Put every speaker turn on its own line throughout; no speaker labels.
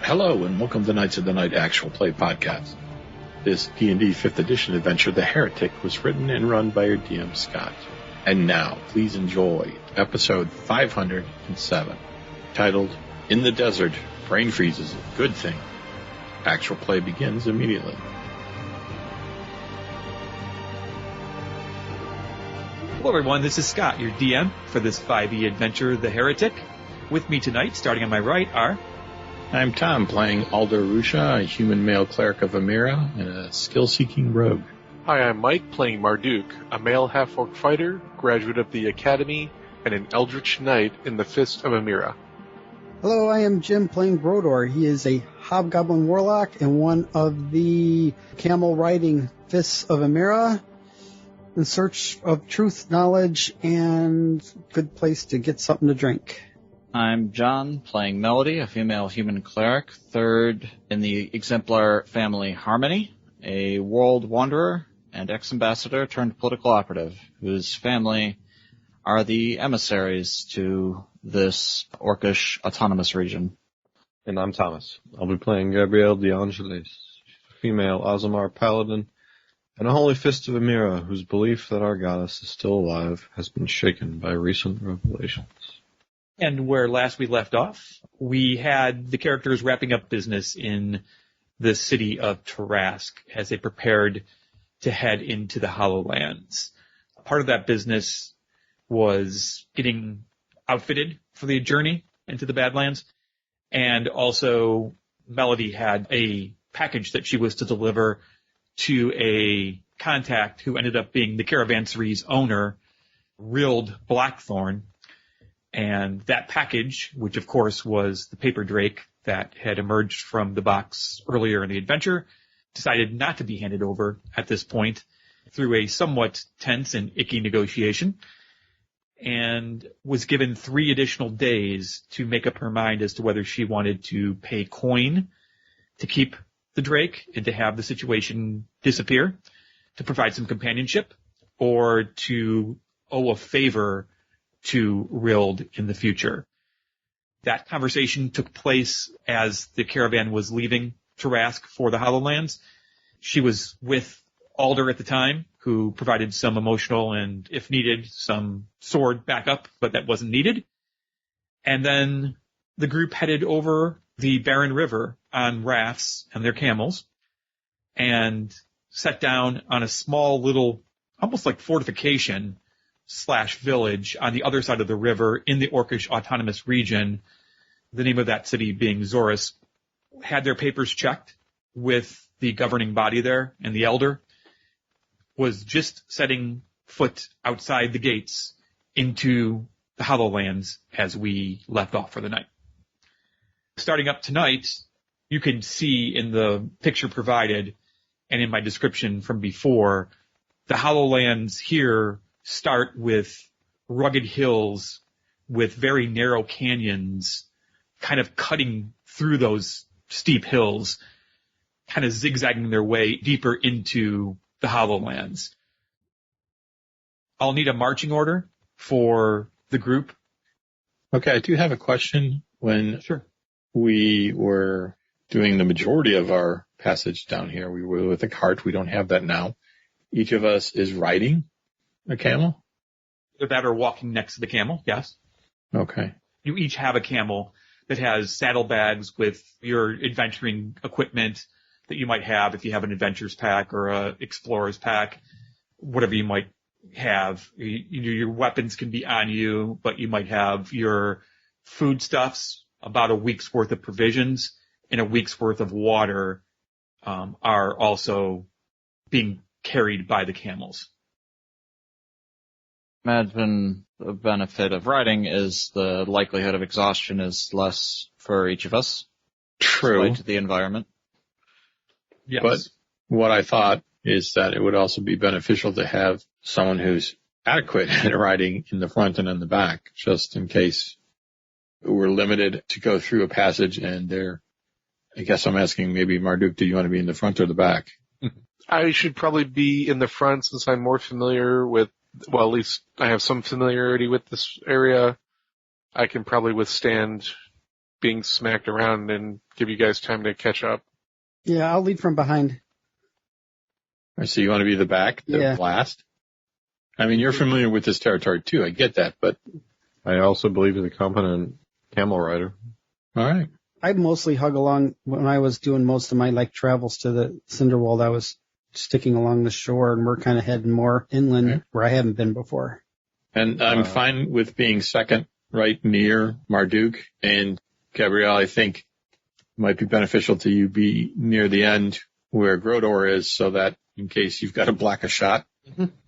Hello and welcome to Knights of the Night Actual Play Podcast. This D&D 5th edition adventure, The Heretic, was written and run by your DM, Scott. And now, please enjoy episode 507, titled, In the Desert, Brain Freeze is a Good Thing. Actual play begins immediately.
Hello everyone, this is Scott, your DM for this 5e adventure, The Heretic. With me tonight, starting on my right, are...
I'm Tom, playing Alder Rusha, a human male cleric of Amira, and a skill-seeking rogue.
Hi, I'm Mike, playing Marduk, a male half-orc fighter, graduate of the Academy, and an eldritch knight in the Fists of Amira.
Hello, I am Jim, playing Brodor. He is a hobgoblin warlock and one of the camel-riding Fists of Amira, in search of truth, knowledge, and good place to get something to drink.
I'm John, playing Melody, a female human cleric, third in the exemplar family Harmony, a world wanderer and ex-ambassador turned political operative, whose family are the emissaries to this orcish autonomous region.
And I'm Thomas. I'll be playing Gabrielle De Angelis, female Aasimar paladin, and a holy fist of Amira, whose belief that our goddess is still alive has been shaken by recent revelations.
And where last we left off, we had the characters wrapping up business in the city of Tarask as they prepared to head into the Hollowlands. Part of that business was getting outfitted for the journey into the Badlands, and also Melody had a package that she was to deliver to a contact who ended up being the caravansery's owner, Rild Blackthorn. And that package, which of course was the paper drake that had emerged from the box earlier in the adventure, decided not to be handed over at this point through a somewhat tense and icky negotiation, and was given 3 additional days to make up her mind as to whether she wanted to pay coin to keep the drake and to have the situation disappear, to provide some companionship, or to owe a favor to Rild in the future. That conversation took place as the caravan was leaving Tarask for the Hollowlands. She was with Alder at the time, who provided some emotional and, if needed, some sword backup, but that wasn't needed. And then the group headed over the barren river on rafts and their camels and sat down on a small little, almost like fortification / village on the other side of the river in the Orcish Autonomous Region, the name of that city being Zorus, had their papers checked with the governing body there, and the elder was just setting foot outside the gates into the Hollowlands as we left off for the night. Starting up tonight, you can see in the picture provided and in my description from before, the Hollowlands here start with rugged hills with very narrow canyons kind of cutting through those steep hills, kind of zigzagging their way deeper into the Hollowlands. I'll need a marching order for the group.
Okay, I do have a question. When we were doing the majority of our passage down here, we were with a cart. We don't have that now. Each of us is riding a camel?
Either that or walking next to the camel, yes.
Okay.
You each have a camel that has saddlebags with your adventuring equipment that you might have if you have an adventurer's pack or a explorer's pack, whatever you might have. Your weapons can be on you, but you might have your foodstuffs, about a week's worth of provisions and a week's worth of water are also being carried by the camels.
Imagine the benefit of riding is the likelihood of exhaustion is less for each of us.
True.
Despite the environment.
Yes.
But what I thought is that it would also be beneficial to have someone who's adequate at riding in the front and in the back, just in case we're limited to go through a passage and I guess I'm asking maybe Marduk, do you want to be in the front or the back?
I should probably be in the front since I'm more familiar with, well, at least I have some familiarity with this area. I can probably withstand being smacked around and give you guys time to catch up.
Yeah, I'll lead from behind.
All right, so you want to be the back, the last? I mean, you're familiar with this territory too. I get that, but
I also believe in the competent camel rider.
all right.
I'd mostly hug along when I was doing most of my travels to the Cinderwald. I was sticking along the shore, and we're kind of heading more inland where I haven't been before.
And I'm fine with being second, right near Marduk. And Gabrielle, I think it might be beneficial to you be near the end where Grodor is, so that in case you've got to block a shot,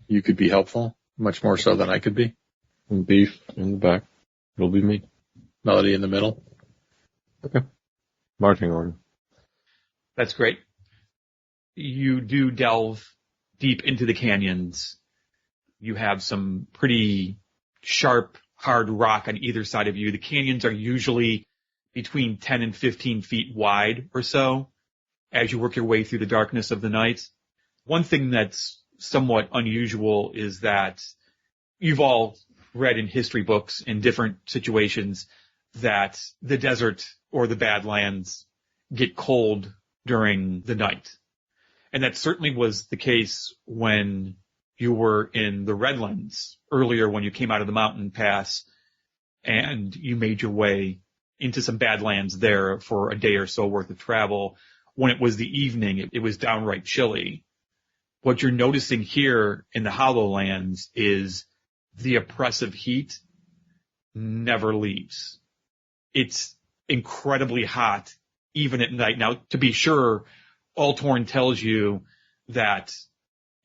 you could be helpful, much more so than I could be.
And Beef in the back. It'll be me.
Melody in the middle.
Okay. Marching order.
That's great. You do delve deep into the canyons. You have some pretty sharp, hard rock on either side of you. The canyons are usually between 10 and 15 feet wide or so as you work your way through the darkness of the night. One thing that's somewhat unusual is that you've all read in history books in different situations that the desert or the Badlands get cold during the night. And that certainly was the case when you were in the Redlands earlier, when you came out of the mountain pass and you made your way into some Badlands there for a day or so worth of travel. When it was the evening, it was downright chilly. What you're noticing here in the Hollowlands is the oppressive heat never leaves. It's incredibly hot, even at night. Now, to be sure, Altorn tells you that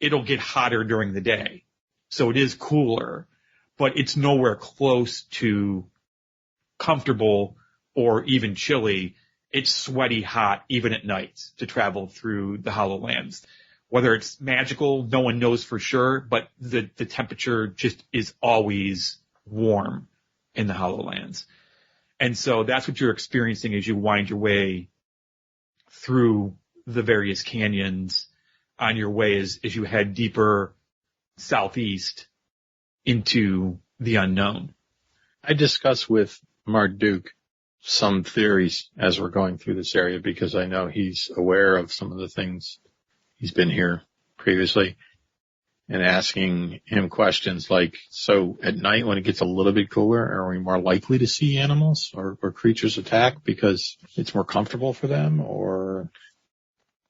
it'll get hotter during the day. So it is cooler, but it's nowhere close to comfortable or even chilly. It's sweaty hot, even at night, to travel through the Hollowlands. Whether it's magical, no one knows for sure, but the temperature just is always warm in the Hollowlands. And so that's what you're experiencing as you wind your way through the various canyons on your way as you head deeper southeast into the unknown.
I discuss with Marduk some theories as we're going through this area because I know he's aware of some of the things. He's been here previously, and asking him questions like, so at night when it gets a little bit cooler, are we more likely to see animals or creatures attack because it's more comfortable for them? Or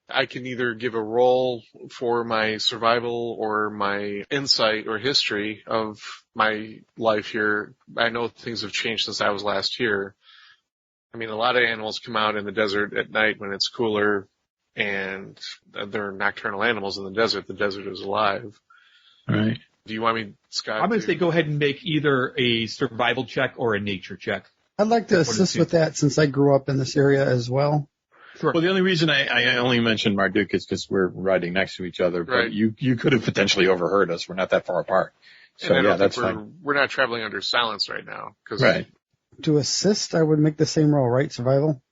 I can either give a roll for my survival or my insight or history of my life here. I know things have changed since I was last here. I mean, a lot of animals come out in the desert at night when it's cooler, and they're nocturnal animals in the desert. The desert is alive.
All right.
Do you want me, Scott?
I'm going to say go ahead and make either a survival check or a nature check.
I'd like to assist with that since I grew up in this area as well.
Sure.
Well, the only reason I only mentioned Marduk is because we're riding next to each other, but
Right.
you could have potentially overheard us. We're not that far apart. So
And I don't
that's
think
fine.
we're not traveling under silence right now.
Right.
To assist, I would make the same roll, right? Survival?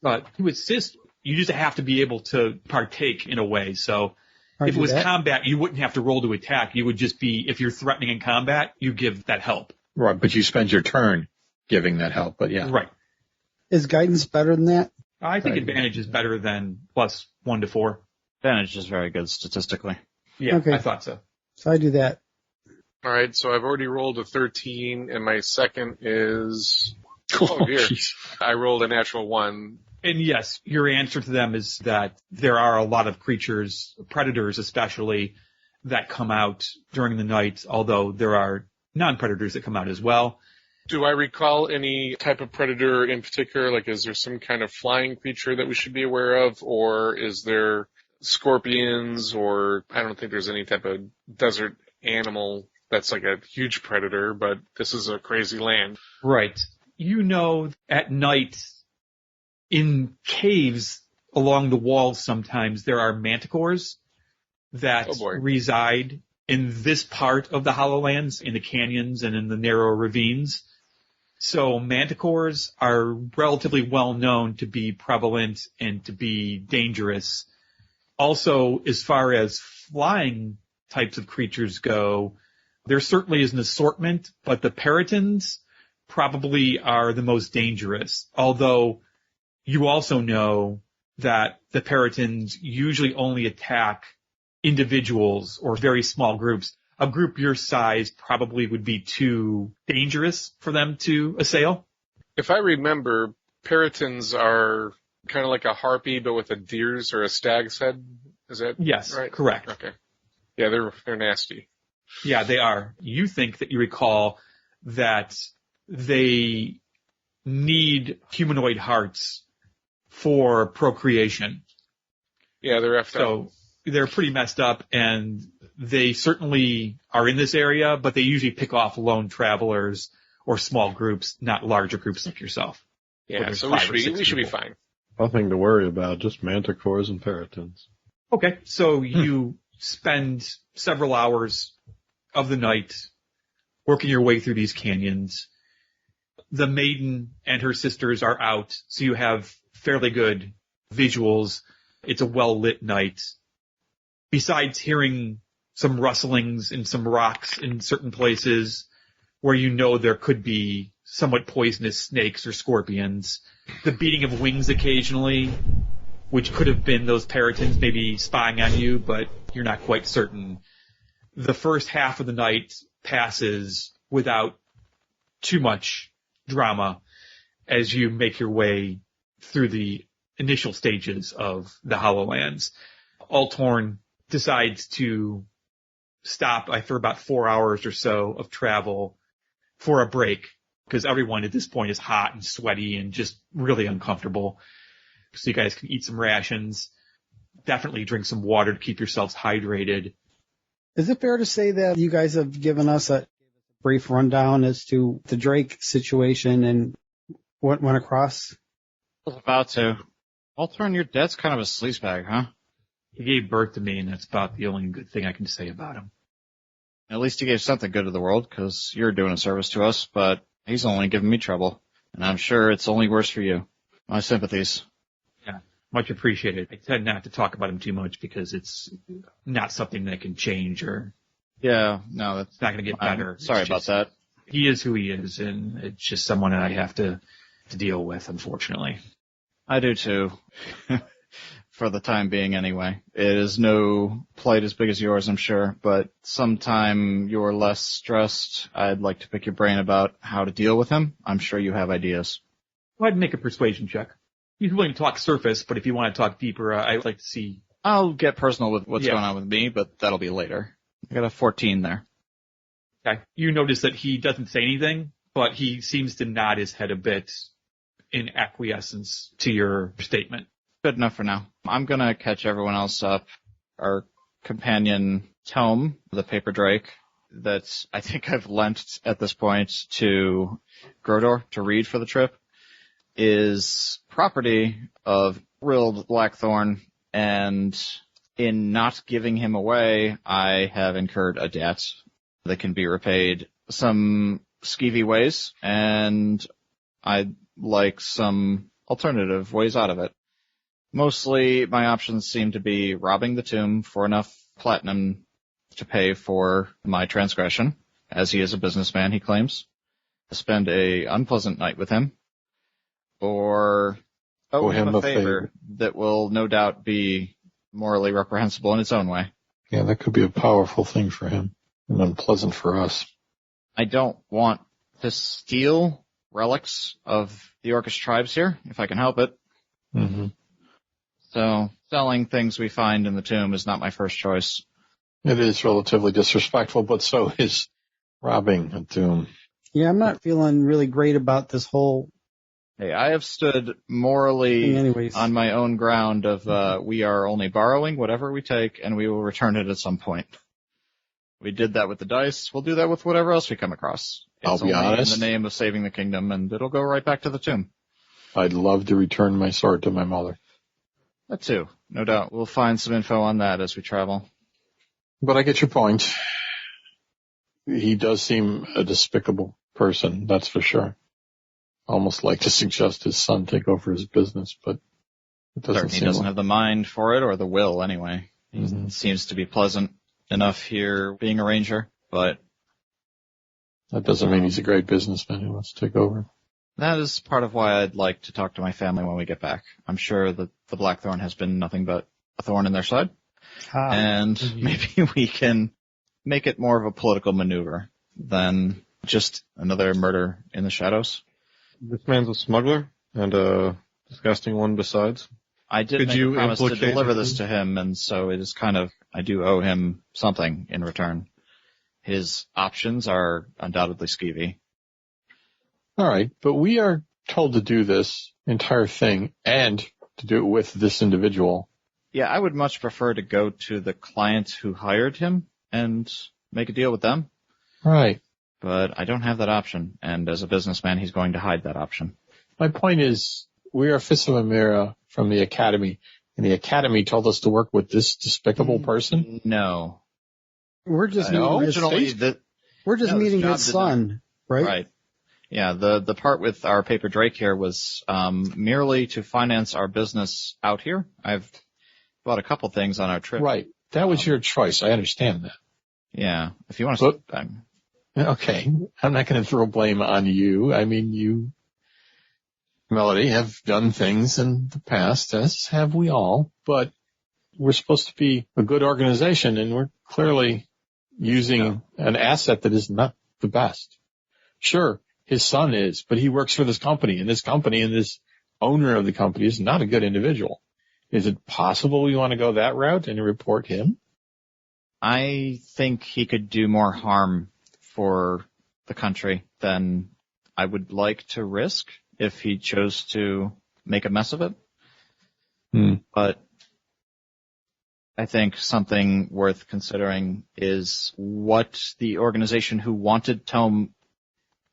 To assist, you just have to be able to partake in a way. So
I'll
if it
do
was
that.
combat, you wouldn't have to roll to attack. You would just be, if you're threatening in combat, you give that help.
Right, but you spend your turn giving that help, but yeah.
Right.
Is guidance better than that?
I think
Right.
advantage is better than plus 1 to 4.
Advantage is very good statistically.
Yeah,
Okay.
I thought so.
So I do that.
All right, so I've already rolled a 13, and my second is...
Oh,
dear.
jeez.
I rolled a natural 1.
And yes, your answer to them is that there are a lot of creatures, predators especially, that come out during the night, although there are non-predators that come out as well.
Do I recall any type of predator in particular? Like, is there some kind of flying creature that we should be aware of? Or is there scorpions? Or I don't think there's any type of desert animal that's like a huge predator, but this is a crazy land.
Right. You know, at night, in caves along the walls sometimes, there are manticores that
Oh, boy.
reside in this part of the Hollowlands, in the canyons and in the narrow ravines. So manticores are relatively well known to be prevalent and to be dangerous. Also, as far as flying types of creatures go, there certainly is an assortment, but the peritons probably are the most dangerous, although you also know that the Peritons usually only attack individuals or very small groups. A group your size probably would be too dangerous for them to assail.
If I remember, Peritons are kind of like a harpy, but with a deer's or a stag's head. Is that
Yes,
right?
correct.
Okay. Yeah, they're nasty.
Yeah, they are. You think that you recall that they need humanoid hearts for procreation.
Yeah, they're effed up.
So they're pretty messed up, and they certainly are in this area, but they usually pick off lone travelers or small groups, not larger groups like yourself.
Yeah, so we should be fine.
Nothing to worry about, just manticores and peritons.
Okay, so you spend several hours of the night working your way through these canyons. The maiden and her sisters are out, so you have fairly good visuals. It's a well-lit night. Besides hearing some rustlings in some rocks in certain places where you know there could be somewhat poisonous snakes or scorpions, the beating of wings occasionally, which could have been those peritons maybe spying on you, but you're not quite certain. The first half of the night passes without too much drama as you make your way through the initial stages of the Hollowlands. Altorn decides to stop after about 4 hours or so of travel for a break, because everyone at this point is hot and sweaty and just really uncomfortable. So you guys can eat some rations, definitely drink some water to keep yourselves hydrated.
Is it fair to say that you guys have given us a brief rundown as to the Drake situation and what went across?
I was about to. Altorn, your dad's kind of a sleazebag, huh?
He gave birth to me, and that's about the only good thing I can say about him.
At least he gave something good to the world, because you're doing a service to us, but he's only giving me trouble. And I'm sure it's only worse for you. My sympathies.
Yeah, much appreciated. I tend not to talk about him too much because it's not something that can change or
Yeah, no, that's
it's not going to get better.
Sorry
It's
about
just-
that.
He is who he is, and it's just someone that I have to deal with, unfortunately.
I do too. For the time being anyway. It is no plight as big as yours, I'm sure, but sometime you're less stressed, I'd like to pick your brain about how to deal with him. I'm sure you have ideas.
Go ahead and make a persuasion check. He's willing to talk surface, but if you want to talk deeper, I'd like to see.
I'll get personal with what's
Yeah.
going on with me, but that'll be later. I got a 14 there.
Okay. You notice that he doesn't say anything, but he seems to nod his head a bit in acquiescence to your statement.
Good enough for now. I'm gonna catch everyone else up. Our companion tome, the Paper Drake, that I think I've lent at this point to Grodor to read for the trip, is property of Rild Blackthorn, and in not giving him away, I have incurred a debt that can be repaid some skeevy ways, and I'd like some alternative ways out of it. Mostly, my options seem to be robbing the tomb for enough platinum to pay for my transgression, as he is a businessman, he claims. Spend a unpleasant night with him, or owe him a favor that will no doubt be morally reprehensible in its own way.
Yeah, that could be a powerful thing for him and unpleasant for us.
I don't want to steal relics of the Orcish tribes here, if I can help it.
Mm-hmm.
So, selling things we find in the tomb is not my first choice.
It is relatively disrespectful, but so is robbing a tomb.
Yeah, I'm not feeling really great about this whole
Hey, I have stood
thing
morally
anyways.
on my own ground of we are only borrowing whatever we take, and we will return it at some point. We did that with the dice. We'll do that with whatever else we come across.
I'll be honest.
In the name of saving the kingdom, and it'll go right back to the tomb.
I'd love to return my sword to my mother.
That too, no doubt. We'll find some info on that as we travel.
But I get your point. He does seem a despicable person, that's for sure. Almost like to suggest his son take over his business, but it doesn't
Certainly
seem
doesn't
like.
have the mind for it or the will anyway.
Mhm.
It seems to be pleasant enough here being a ranger, but
That doesn't mean he's a great businessman who wants to take over.
That is part of why I'd like to talk to my family when we get back. I'm sure that the Blackthorn has been nothing but a thorn in their side. And maybe we can make it more of a political maneuver than just another murder in the shadows.
This man's a smuggler and a disgusting one besides.
I did make a promise to deliver this to him, and so it is kind of, I do owe him something in return. His options are undoubtedly skeevy.
All right, but we are told to do this entire thing and to do it with this individual.
Yeah, I would much prefer to go to the client who hired him and make a deal with them.
Right.
But I don't have that option, and as a businessman, he's going to hide that option.
My point is, we are Fists of Amira from the Academy, and the Academy told us to work with this despicable person?
No.
We're just meeting his son, right?
Right. Yeah, the part with our paper Drake here was merely to finance our business out here. I've bought a couple things on our trip.
Right. That was your choice. I understand that.
Yeah. If you want to...
Okay. I'm not going to throw blame on you. I mean, you, Melody, have done things in the past, as have we all, but we're supposed to be a good organization, and we're clearly using an asset that is not the best. Sure, his son is, but he works for this company, and this owner of the company is not a good individual. Is it possible we want to go that route and report him?
I think he could do more harm for the country than I would like to risk if he chose to make a mess of it. But I think something worth considering is what the organization who wanted Tome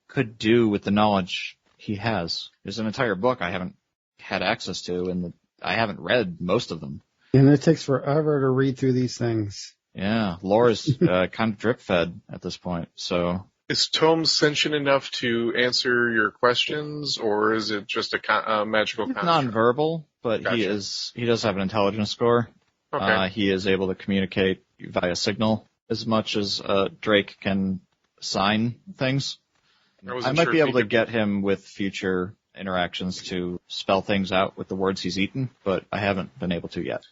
could do with the knowledge he has. There's an entire book I haven't had access to, and I haven't read most of them.
And it takes forever to read through these things.
Yeah, Laura's kind of drip-fed at this point, so...
Is Tome sentient enough to answer your questions, or is it just a magical construct?
Non-verbal, but
Gotcha.
he does have an intelligence score.
Okay.
He is able to communicate via signal as much as Drake can sign things. I might be able to get him with future interactions to spell things out with the words he's eaten, but I haven't been able to yet.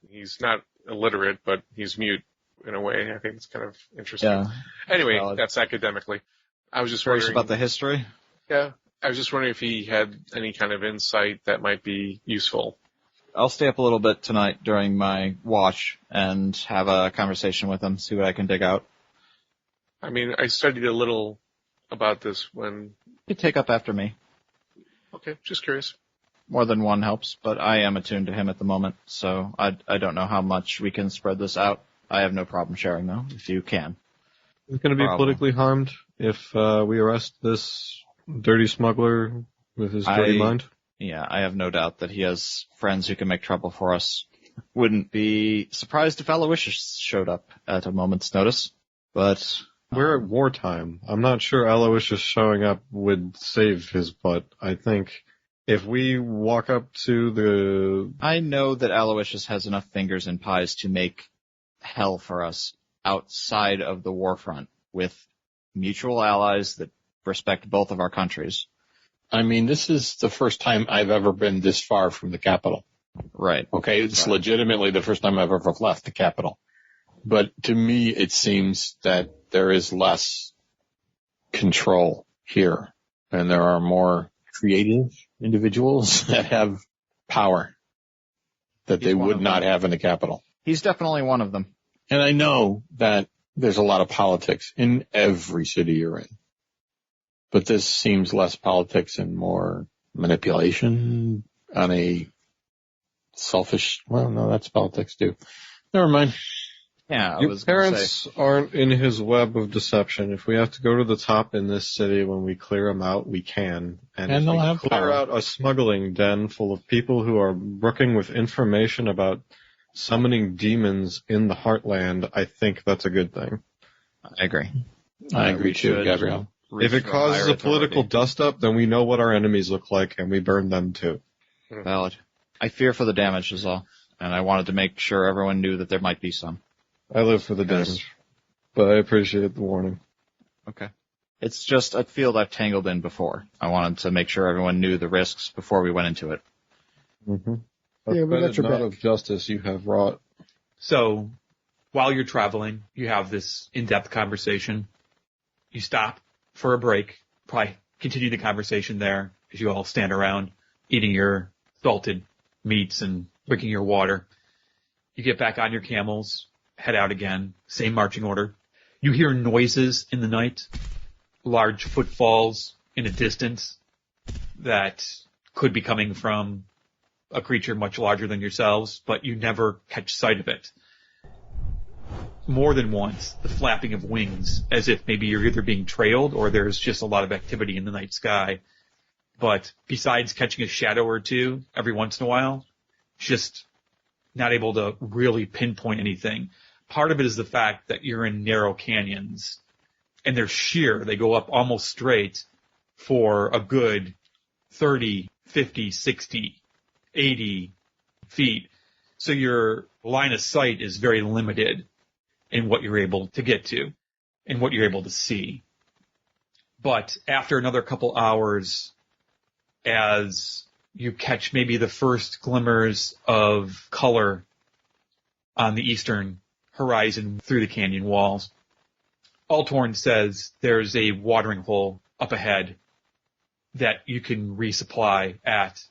He's not illiterate, but he's mute in a way. I think it's kind of interesting.
Yeah.
Anyway, that's academically. I was just
Curious
wondering
about the history?
Yeah. I was just wondering if he had any kind of insight that might be useful.
I'll stay up a little bit tonight during my watch and have a conversation with him, see what I can dig out.
I mean, I studied a little about this when...
You take up after me.
Okay, just curious.
More than one helps, but I am attuned to him at the moment, so I don't know how much we can spread this out. I have no problem sharing, though, if you can.
He's going to be politically harmed if we arrest this dirty smuggler with his dirty mind?
Yeah, I have no doubt that he has friends who can make trouble for us. Wouldn't be surprised if Aloysius showed up at a moment's notice, but...
We're at wartime. I'm not sure Aloysius showing up would save his butt. I think if we walk up to the...
I know that Aloysius has enough fingers in pies to make hell for us outside of the war front with mutual allies that respect both of our countries.
I mean, this is the first time I've ever been this far from the capital.
Right.
Okay, it's legitimately the first time I've ever left the capital. But to me, it seems that there is less control here, and there are more creative individuals that have power that they would not have in the capital.
He's definitely one of them.
And I know that there's a lot of politics in every city you're in. But this seems less politics and more manipulation on a selfish... Well, no, that's politics too. Never mind.
Yeah,
Your parents aren't in his web of deception. If we have to go to the top in this city when we clear them out, we can. And if
they'll
we
have
clear
power.
out a smuggling den full of people who are brooking with information about summoning demons in the heartland, I think that's a good thing.
I agree.
I agree too, Gabrielle.
If it causes a political dust-up, then we know what our enemies look like, and we burn them too.
Valid. I fear for the damage is all, and I wanted to make sure everyone knew that there might be some.
I live for the damage, but I appreciate the warning.
Okay. It's just a field I've tangled in before. I wanted to make sure everyone knew the risks before we went into it.
Mm-hmm.
Yeah, we got your
not
back.
of justice you have wrought.
So, while you're traveling, you have this in-depth conversation. You stop for a break, probably continue the conversation there as you all stand around eating your salted meats and drinking your water. You get back on your camels, head out again, same marching order. You hear noises in the night, large footfalls in a distance that could be coming from a creature much larger than yourselves, but you never catch sight of it. More than once, the flapping of wings, as if maybe you're either being trailed or there's just a lot of activity in the night sky. But besides catching a shadow or two every once in a while, just not able to really pinpoint anything. Part of it is the fact that you're in narrow canyons, and they're sheer. They go up almost straight for a good 30, 50, 60, 80 feet. So your line of sight is very limited in what you're able to get to and what you're able to see. But after another couple hours, as you catch maybe the first glimmers of color on the eastern horizon through the canyon walls, Altorn says there's a watering hole up ahead that you can resupply at,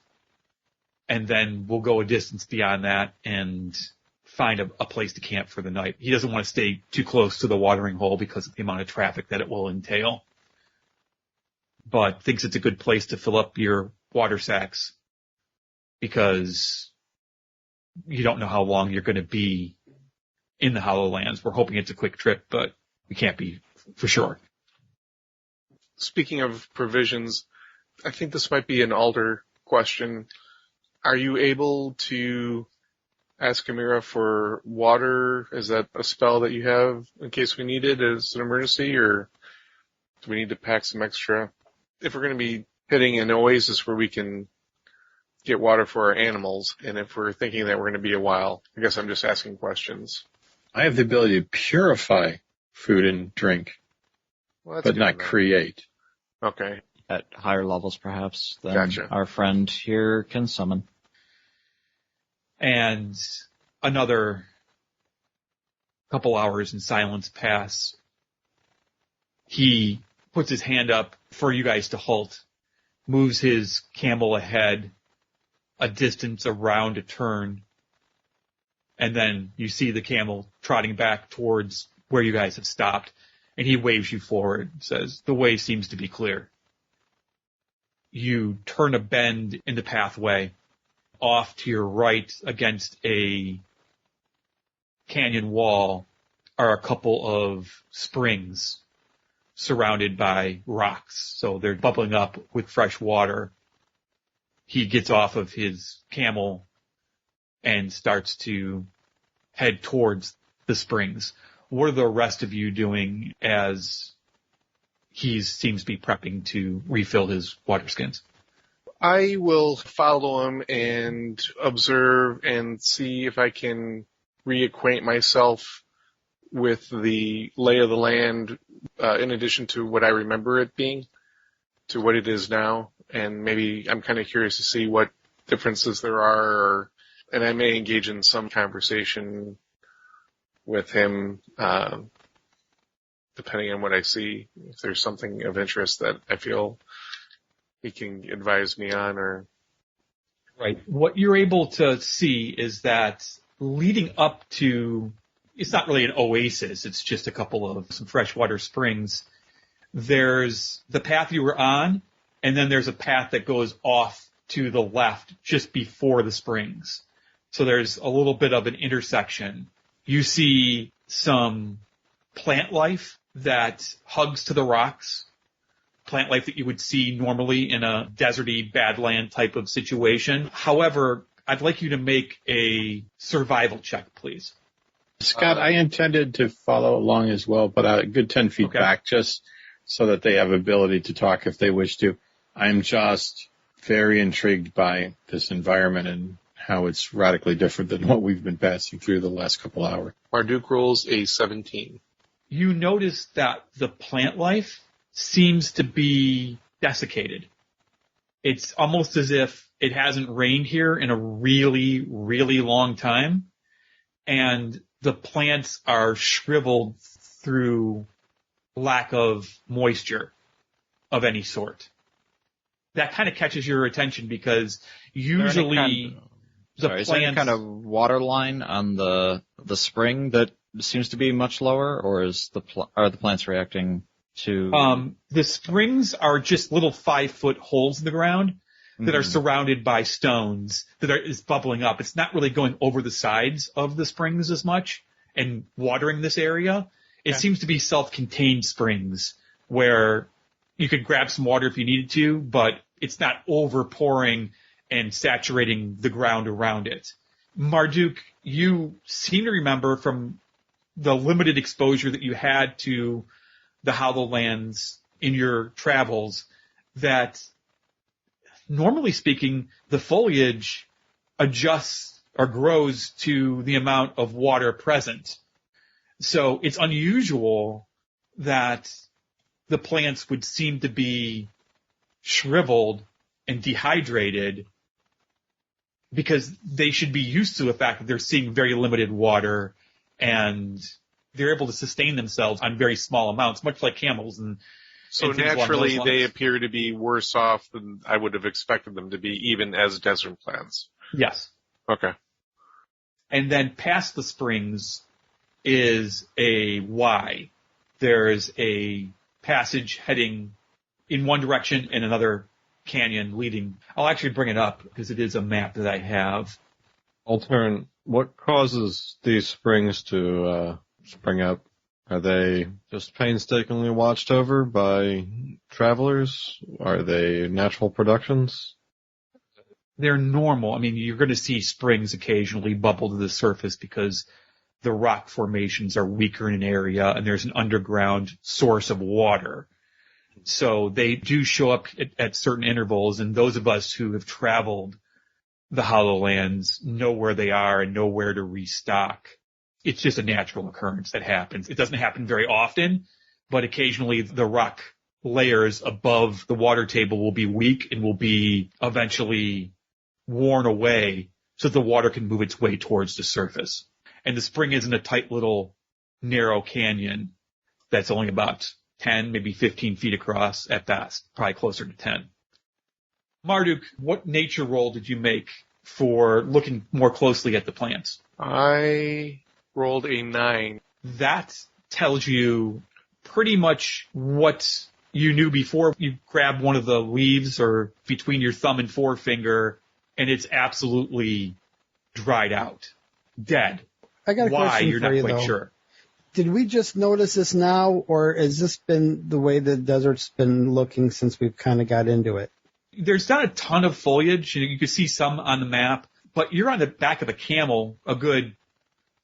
and then we'll go a distance beyond that and find a place to camp for the night. He doesn't want to stay too close to the watering hole because of the amount of traffic that it will entail, but thinks it's a good place to fill up your water sacks because you don't know how long you're going to be in the Hollowlands. We're hoping it's a quick trip, but we can't be for sure.
Speaking of provisions, I think this might be an Alder question. Are you able to ask Amira for water? Is that a spell that you have in case we need it as an emergency, or do we need to pack some extra? If we're going to be hitting an oasis where we can get water for our animals, and if we're thinking that we're going to be a while, I guess I'm just asking questions.
I have the ability to purify food and drink,
Well,
but not create.
Okay.
At higher levels, perhaps, than
Gotcha.
our friend here can summon.
And another couple hours in silence pass. He puts his hand up for you guys to halt, moves his camel ahead a distance around a turn, and then you see the camel trotting back towards where you guys have stopped, and he waves you forward and says, "The way seems to be clear." You turn a bend in the pathway. Off to your right against a canyon wall are a couple of springs surrounded by rocks. So they're bubbling up with fresh water. He gets off of his camel and starts to head towards the springs. What are the rest of you doing as he seems to be prepping to refill his water skins?
I will follow him and observe and see if I can reacquaint myself with the lay of the land, in addition to what I remember it being, to what it is now. And maybe I'm kind of curious to see what differences there are, and I may engage in some conversation with him, depending on what I see, if there's something of interest that I feel he can advise me on. Or
Right. What you're able to see is that leading up to, it's not really an oasis, it's just a couple of some freshwater springs. There's the path you were on, and then there's a path that goes off to the left just before the springs. So there's a little bit of an intersection. You see some plant life that hugs to the rocks. Plant life that you would see normally in a deserty badland type of situation. However, I'd like you to make a survival check, please.
Scott, I intended to follow along as well, but a good 10 feet back, just so that they have ability to talk if they wish to. I'm just very intrigued by this environment and how it's radically different than what we've been passing through the last couple hours.
Marduk rolls a 17.
You notice that the plant life seems to be desiccated. It's almost as if it hasn't rained here in a really, really long time, and the plants are shriveled through lack of moisture of any sort. That kind of catches your attention because usually
is there any kind of water line on the spring that seems to be much lower, or are the plants reacting to?
The springs are just little 5-foot holes in the ground that are surrounded by stones that is bubbling up. It's not really going over the sides of the springs as much and watering this area. It seems to be self-contained springs where you could grab some water if you needed to, but it's not overpouring and saturating the ground around it. Marduk, you seem to remember from the limited exposure that you had to the Hollowlands in your travels that, normally speaking, the foliage adjusts or grows to the amount of water present. So it's unusual that the plants would seem to be shriveled and dehydrated because they should be used to the fact that they're seeing very limited water and they're able to sustain themselves on very small amounts, much like camels. And
so naturally, they appear to be worse off than I would have expected them to be, even as desert plants.
Yes.
Okay.
And then past the springs is a Y. There's a passage heading in one direction and another canyon leading. I'll actually bring it up because it is a map that I have.
Altern, what causes these springs to spring up? Are they just painstakingly watched over by travelers? Are they natural productions?
They're normal. I mean, you're going to see springs occasionally bubble to the surface because the rock formations are weaker in an area and there's an underground source of water. So they do show up at certain intervals, and those of us who have traveled the Hollowlands know where they are and know where to restock. It's just a natural occurrence that happens. It doesn't happen very often, but occasionally the rock layers above the water table will be weak and will be eventually worn away so the water can move its way towards the surface. And the spring isn't a tight little narrow canyon that's only about 10, maybe 15 feet across at best, probably closer to 10. Marduk, what nature roll did you make for looking more closely at the plants?
I rolled a 9.
That tells you pretty much what you knew before. You grab one of the leaves or between your thumb and forefinger, and it's absolutely dried out, dead.
I got a
Why,
question
you're
for
not
you,
quite
though.
sure.
Did we just notice this now, or has this been the way the desert's been looking since we've kind of got into it?
There's not a ton of foliage. You can see some on the map, but you're on the back of a camel a good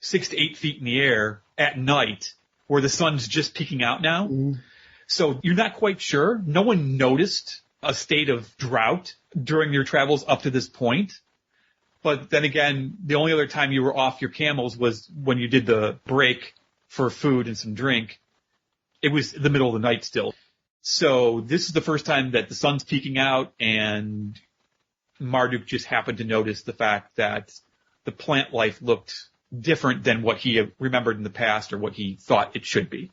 6 to 8 feet in the air at night where the sun's just peeking out now.
Mm.
So you're not quite sure. No one noticed a state of drought during your travels up to this point. But then again, the only other time you were off your camels was when you did the break for food and some drink. It was the middle of the night still. So this is the first time that the sun's peeking out, and Marduk just happened to notice the fact that the plant life looked different than what he remembered in the past or what he thought it should be.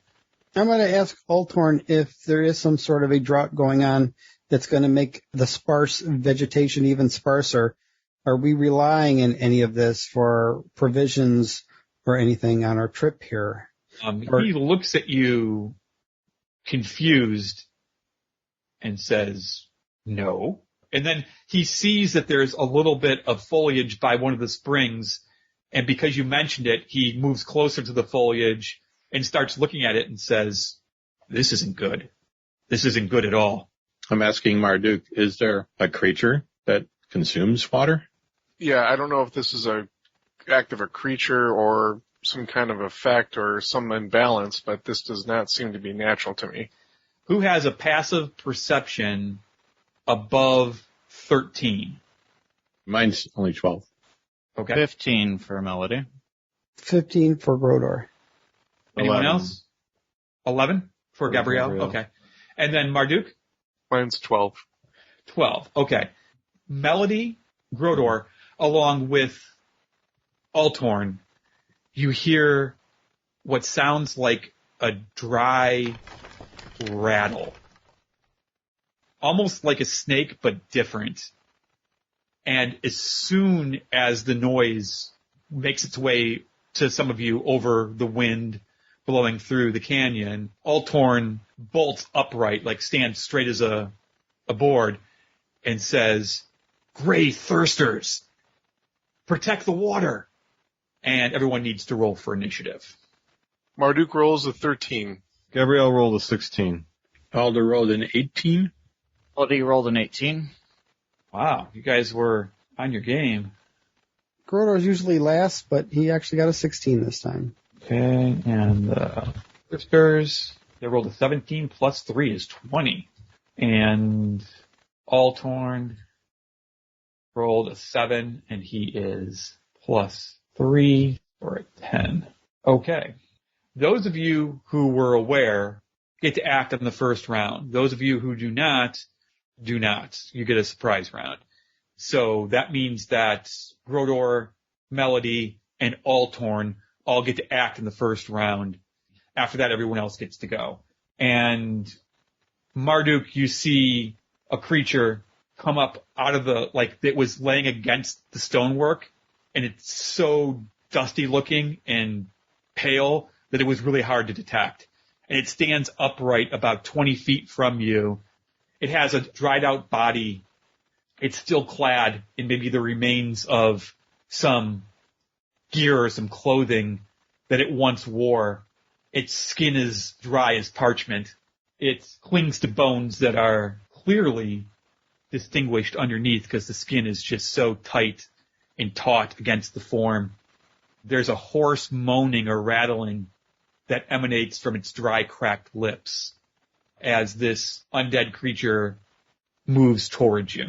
I'm going to ask Altorn if there is some sort of a drought going on that's going to make the sparse vegetation even sparser. Are we relying in any of this for provisions or anything on our trip here?
He looks at you confused and says, no. And then he sees that there's a little bit of foliage by one of the springs, and because you mentioned it, he moves closer to the foliage and starts looking at it and says, this isn't good. This isn't good at all.
I'm asking Marduk, is there a creature that consumes water?
Yeah, I don't know if this is a act of a creature or some kind of effect or some imbalance, but this does not seem to be natural to me.
Who has a passive perception above 13?
Mine's only 12.
Okay.
15 for Melody.
15 for Brodor.
Anyone
11.
else? 11 for Gabrielle?
Gabrielle.
Okay. And then Marduk?
Mine's 12.
12. Okay. Melody, Grodor, along with Altorn, you hear what sounds like a dry rattle. Almost like a snake, but different. And as soon as the noise makes its way to some of you over the wind blowing through the canyon, Altorn bolts upright, like stands straight as a board, and says, "Gray thirsters, protect the water." And everyone needs to roll for initiative.
Marduk rolls a 13.
Gabrielle rolled a 16.
Alder rolled an 18.
Melody rolled an 18.
Wow, you guys were on your game.
Grodor's usually last, but he actually got a 16 this time.
Okay, and the thirsters, they rolled a 17 plus 3 is 20. And Altorn rolled a 7, and he is plus 3 for a 10. Okay. Those of you who were aware get to act on the first round. Those of you who do not, do not. You get a surprise round. So that means that Grodor, Melody, and Altorn all get to act in the first round. After that, everyone else gets to go. And Marduk, you see a creature come up out of the, like, it was laying against the stonework, and it's so dusty looking and pale that it was really hard to detect. And it stands upright about 20 feet from you. It has a dried out body. It's still clad in maybe the remains of some gear or some clothing that it once wore. Its skin is dry as parchment. It clings to bones that are clearly distinguished underneath because the skin is just so tight and taut against the form. There's a hoarse moaning or rattling that emanates from its dry, cracked lips as this undead creature moves towards you.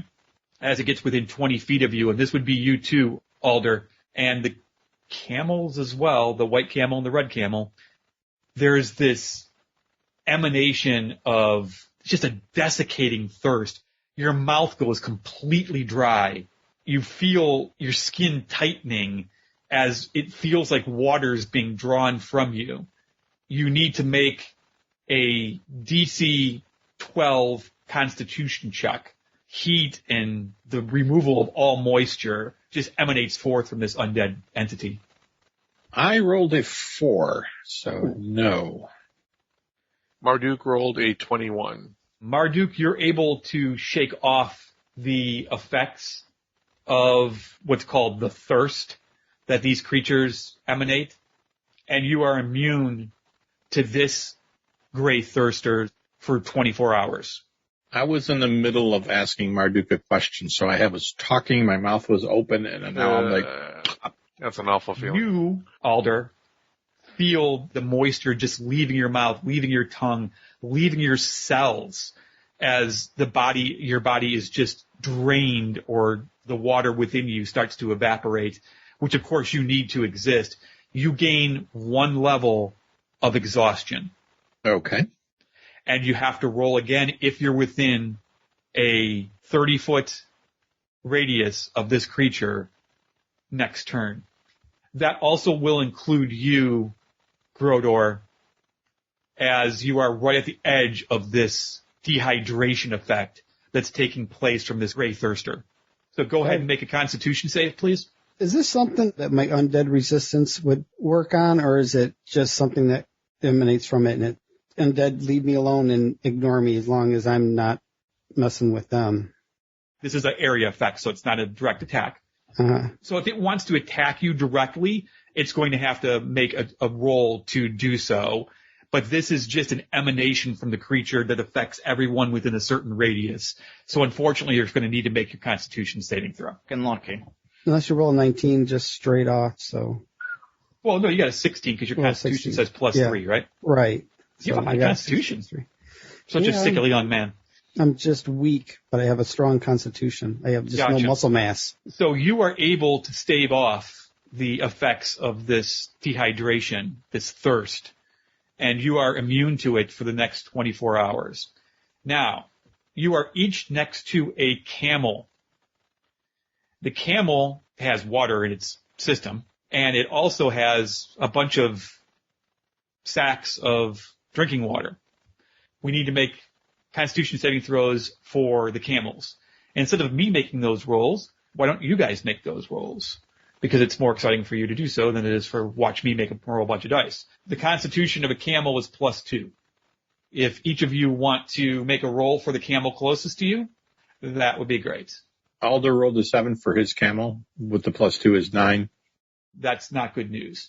As it gets within 20 feet of you, and this would be you too, Alder, and the camels as well, the white camel and the red camel, there's this emanation of just a desiccating thirst. Your mouth goes completely dry. You feel your skin tightening as it feels like water's being drawn from you. You need to make a DC 12 Constitution check. Heat and the removal of all moisture just emanates forth from this undead entity.
I rolled a 4, so no.
Marduk rolled a 21.
Marduk, you're able to shake off the effects of what's called the thirst that these creatures emanate, and you are immune to this gray thirster for 24 hours.
I was in the middle of asking Marduk a question, so I was talking, my mouth was open, and now I'm like...
That's an awful feeling.
You, Alder, feel the moisture just leaving your mouth, leaving your tongue, leaving your cells as your body is just drained or the water within you starts to evaporate, which of course you need to exist. You gain 1 level of exhaustion.
Okay.
And you have to roll again if you're within a 30-foot radius of this creature next turn. That also will include you, Grodor, as you are right at the edge of this dehydration effect that's taking place from this gray thirster. So go ahead and make a Constitution save, please.
Is this something that my undead resistance would work on, or is it just something that emanates from it and it undead leave me alone and ignore me as long as I'm not messing with them?
This is an area effect, so it's not a direct attack.
Uh-huh.
So if it wants to attack you directly, it's going to have to make a roll to do so. But this is just an emanation from the creature that affects everyone within a certain radius. So unfortunately, you're going to need to make your Constitution saving throw.
Fucking lucky.
Unless you roll a 19 just straight off, so.
Well, no, you got a 16 because your Constitution
16.
says plus 3, right?
Right.
You have a high Constitution.
3.
Such a sickly young man.
I'm just weak, but I have a strong Constitution. I have just no muscle mass.
So you are able to stave off the effects of this dehydration, this thirst, and you are immune to it for the next 24 hours. Now, you are each next to a camel. The camel has water in its system, and it also has a bunch of sacks of drinking water. We need to make Constitution saving throws for the camels. And instead of me making those rolls, why don't you guys make those rolls? Because it's more exciting for you to do so than it is for watch me make a roll bunch of dice. The Constitution of a camel is +2. If each of you want to make a roll for the camel closest to you, that would be great.
Alder rolled a 7 for his camel, with the +2 is 9.
That's not good news.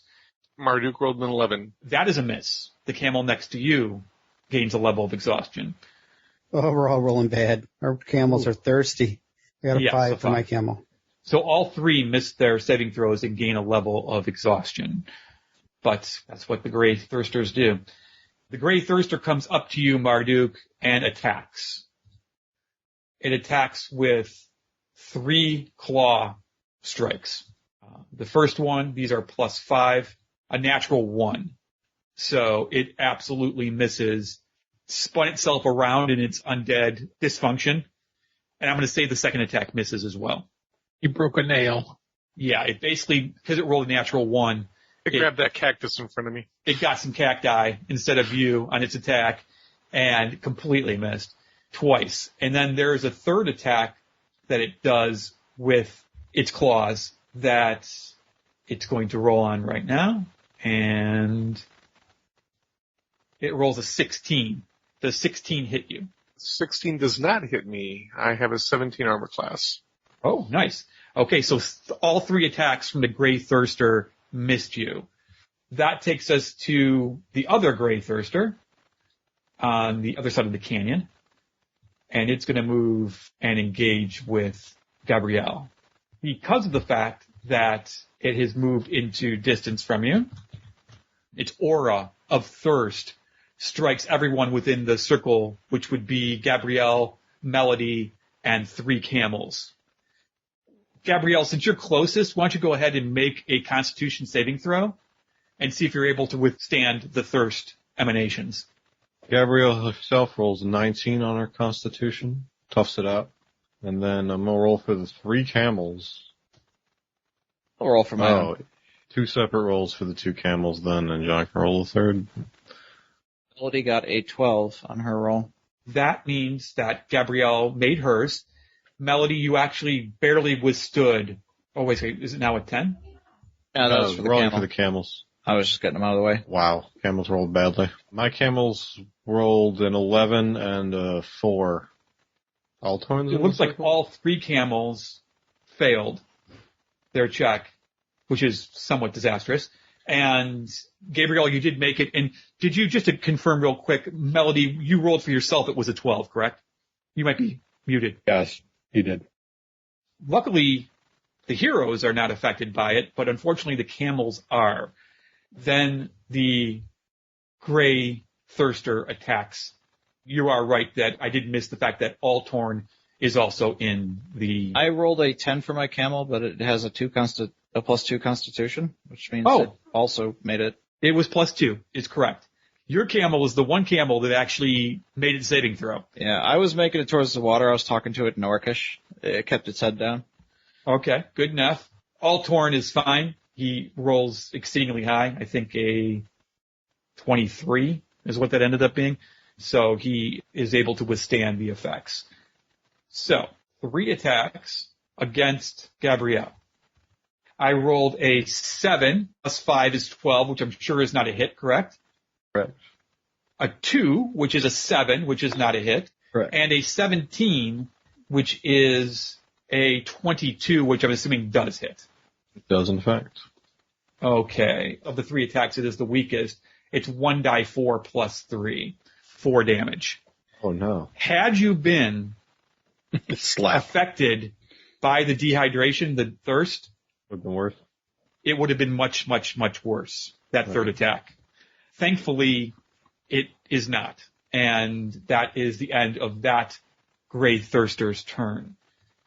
Marduk rolled an 11.
That is a miss. The camel next to you gains a level of exhaustion.
Oh, we're all rolling bad. Our camels are thirsty. I got a 5 for my camel.
So all 3 miss their saving throws and gain a level of exhaustion. But that's what the Gray Thirsters do. The Gray Thirster comes up to you, Marduk, and attacks. It attacks with 3 claw strikes. The first one, these are +5, a natural 1. So it absolutely misses, spun itself around in its undead dysfunction. And I'm going to say the second attack misses as well.
You broke a nail.
Yeah, it basically, because it rolled a natural 1,
It grabbed that cactus in front of me.
it got some cacti instead of you on its attack and completely missed twice. And then there is a third attack that it does with its claws that it's going to roll on right now. And it rolls a 16. Does 16 hit you?
16 does not hit me. I have a 17 armor class.
Oh, nice. Okay, so all 3 attacks from the Gray Thirster missed you. That takes us to the other Gray Thirster on the other side of the canyon. And it's going to move and engage with Gabrielle. Because of the fact that it has moved into distance from you, its aura of thirst strikes everyone within the circle, which would be Gabrielle, Melody, and 3 camels. Gabrielle, since you're closest, why don't you go ahead and make a Constitution saving throw and see if you're able to withstand the thirst emanations.
Gabrielle herself rolls a 19 on her Constitution, toughs it out, and then I'm gonna roll for the 3 camels.
I'll roll for mine.
2 separate rolls for the 2 camels then, and John can roll the third.
Melody got a 12 on her roll.
That means that Gabrielle made hers. Melody, you actually barely withstood. Oh, wait, is it now a 10?
Yeah, that was for the
rolling
camel.
for the camels.
I was just getting them out of the way.
Wow, camels rolled badly. My camels rolled an 11 and a 4. Altorn's
It looks like all 3 camels failed their check, which is somewhat disastrous. And Gabrielle, you did make it. And did you, just to confirm real quick, Melody, you rolled for yourself, it was a 12, correct? You might be muted.
Yes, he did.
Luckily, the heroes are not affected by it, but unfortunately the camels are. Then the Gray Thirster attacks. You are right that I did miss the fact that Altorn is also in the...
I rolled a 10 for my camel, but it has a +2 Constitution, which means it also made it.
It was +2, is correct. Your camel was the one camel that actually made its saving throw.
Yeah, I was making it towards the water. I was talking to it in Orcish. It kept its head down.
Okay, good enough. Altorn is fine. He rolls exceedingly high. I think a 23 is what that ended up being. So he is able to withstand the effects. So 3 attacks against Gabrielle. I rolled a 7 plus 5 is 12, which I'm sure is not a hit, correct?
Correct.
A 2, which is a 7, which is not a hit.
Correct.
And a 17, which is a 22, which I'm assuming does hit.
It does, in fact.
Okay. Of the 3 attacks, it is the weakest. It's 1d4 plus 3. 4 damage.
Oh, no.
Had you been affected by the dehydration, the thirst,
Would have been worse.
it would have been much, much, much worse, that third attack. Thankfully, it is not. And that is the end of that Gray Thirster's turn,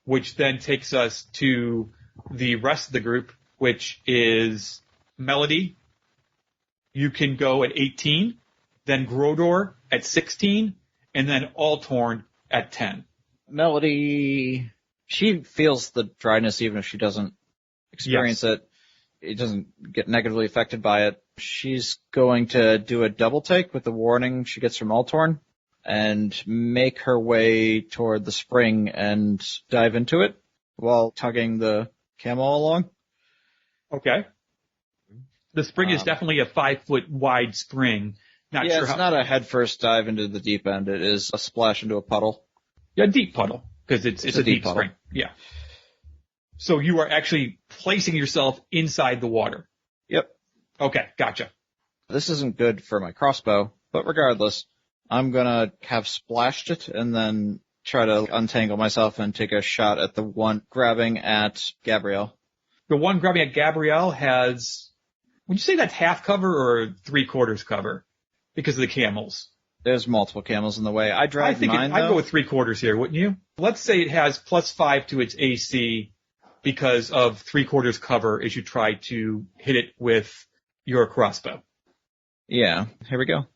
which then takes us to the rest of the group, which is Melody. You can go at 18, then Grodor at 16, and then Altorn at 10.
Melody, she feels the dryness even if she doesn't experience it. It doesn't get negatively affected by it. She's going to do a double take with the warning she gets from Altorn and make her way toward the spring and dive into it while tugging the camel along.
Okay. The spring is definitely a 5-foot wide spring.
It's not a headfirst dive into the deep end. It is a splash into a puddle.
Yeah, a deep puddle, because it's a deep spring. Yeah. So you are actually placing yourself inside the water.
Yep.
Okay, gotcha.
This isn't good for my crossbow, but regardless, I'm gonna have splashed it and then try to untangle myself and take a shot at the one grabbing at Gabrielle.
The one grabbing at Gabrielle has, would you say that's half cover or 3/4 cover? Because of the camels.
There's multiple camels in the way. I dragged mine,
I'd go with 3/4 here, wouldn't you? Let's say it has +5 to its AC because of 3/4 cover as you try to hit it with your crossbow.
Yeah, here we go.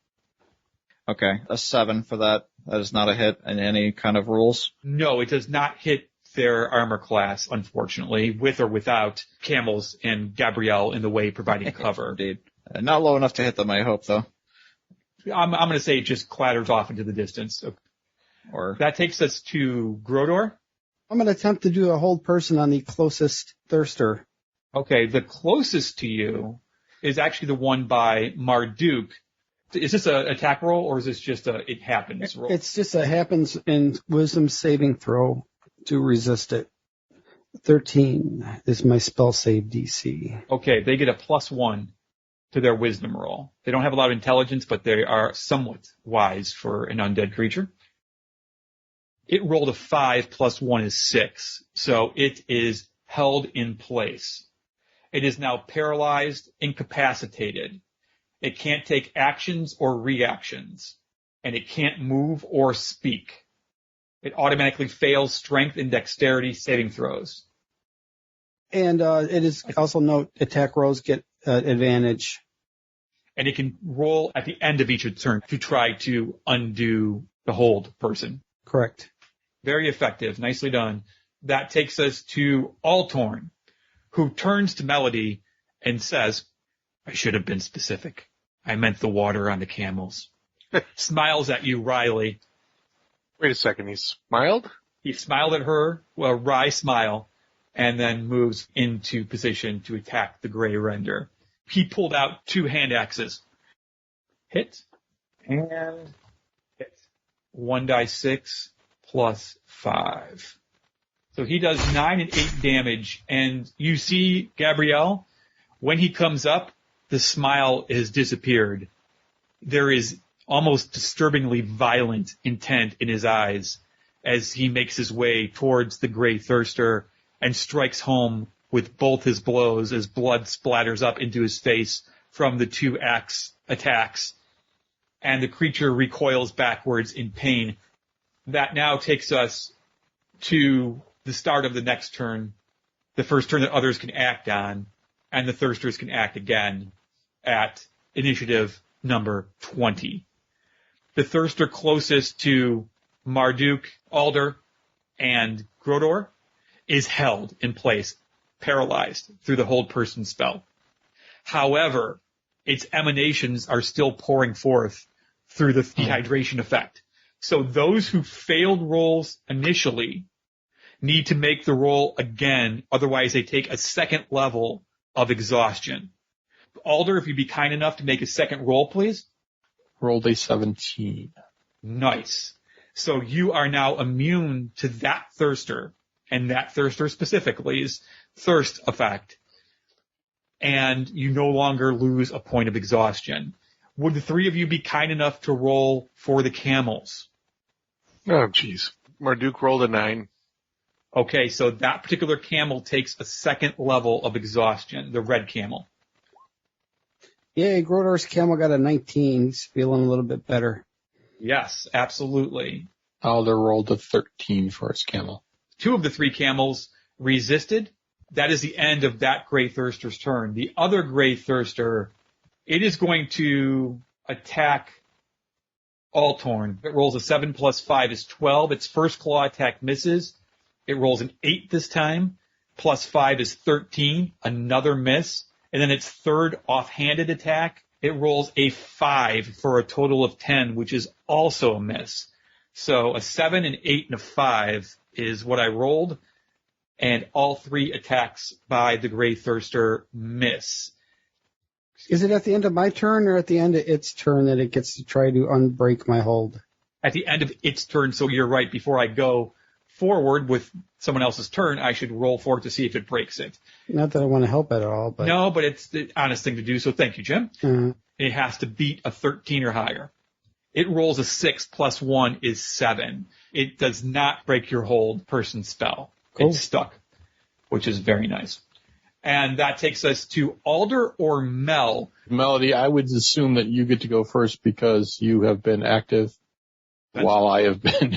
Okay, a 7 for that. That is not a hit in any kind of rules.
No, it does not hit their armor class, unfortunately, with or without camels and Gabrielle in the way providing cover.
Indeed. Not low enough to hit them, I hope, though.
I'm going to say it just clatters off into the distance.
Or
that takes us to Grodor.
I'm going to attempt to do a hold person on the closest thirster.
Okay, the closest to you is actually the one by Marduk. Is this an attack roll, or is this just a it happens roll?
It's just a happens in wisdom saving throw to resist it. 13 is my spell save DC.
Okay, they get a +1 to their wisdom roll. They don't have a lot of intelligence, but they are somewhat wise for an undead creature. It rolled a 5 + 1 is 6, so it is held in place. It is now paralyzed, incapacitated. It can't take actions or reactions, and it can't move or speak. It automatically fails strength and dexterity saving throws.
And it is also note attack rolls get advantage.
And it can roll at the end of each turn to try to undo the hold person.
Correct.
Very effective. Nicely done. That takes us to Altorn, who turns to Melody and says, I should have been specific. I meant the water on the camels. Smiles at you wryly.
Wait a second, he smiled?
He smiled at her, a wry smile, and then moves into position to attack the gray render. He pulled out 2 hand axes. Hit and hit. 1d6 + 5. So he does 9 and 8 damage, and you see, Gabrielle, when he comes up, the smile has disappeared. There is almost disturbingly violent intent in his eyes as he makes his way towards the gray thirster and strikes home with both his blows as blood splatters up into his face from the 2 axe attacks, and the creature recoils backwards in pain. That now takes us to the start of the next turn, the first turn that others can act on, and the thirsters can act again at initiative number 20. The thirster closest to Marduk, Alder, and Grodor is held in place, paralyzed through the hold person spell. However, its emanations are still pouring forth through the dehydration effect. So those who failed rolls initially need to make the roll again, otherwise they take a second level of exhaustion. Alder, if you'd be kind enough to make a second roll, please.
Rolled a 17.
Nice. So you are now immune to that thirster, and that thirster specifically's thirst effect, and you no longer lose a point of exhaustion. Would the 3 of you be kind enough to roll for the camels?
Oh, jeez. Marduk rolled a 9.
Okay, so that particular camel takes a second level of exhaustion, the red camel.
Yay, Grodor's camel got a 19. He's feeling a little bit better.
Yes, absolutely.
Alder rolled a 13 for his camel.
2 of the 3 camels resisted. That is the end of that gray thirster's turn. The other gray thirster, it is going to attack Altorn. It rolls a 7 plus 5 is 12. Its first claw attack misses. It rolls an 8 this time. Plus 5 is 13. Another miss. And then its third offhanded attack, it rolls a 5 for a total of 10, which is also a miss. So a 7, an 8, and a 5 is what I rolled. And all 3 attacks by the Grey Thirster miss.
Is it at the end of my turn or at the end of its turn that it gets to try to unbreak my hold?
At the end of its turn, so you're right, before I go forward with someone else's turn, I should roll for it to see if it breaks it.
Not that I want to help at all, but...
No, but it's the honest thing to do, so thank you, Jim. It has to beat a 13 or higher. It rolls a 6 plus 1 is 7. It does not break your hold person spell.
Cool.
It's stuck, which is very nice. And that takes us to Alder or Mel.
Melody, I would assume that you get to go first because you have been active while I have been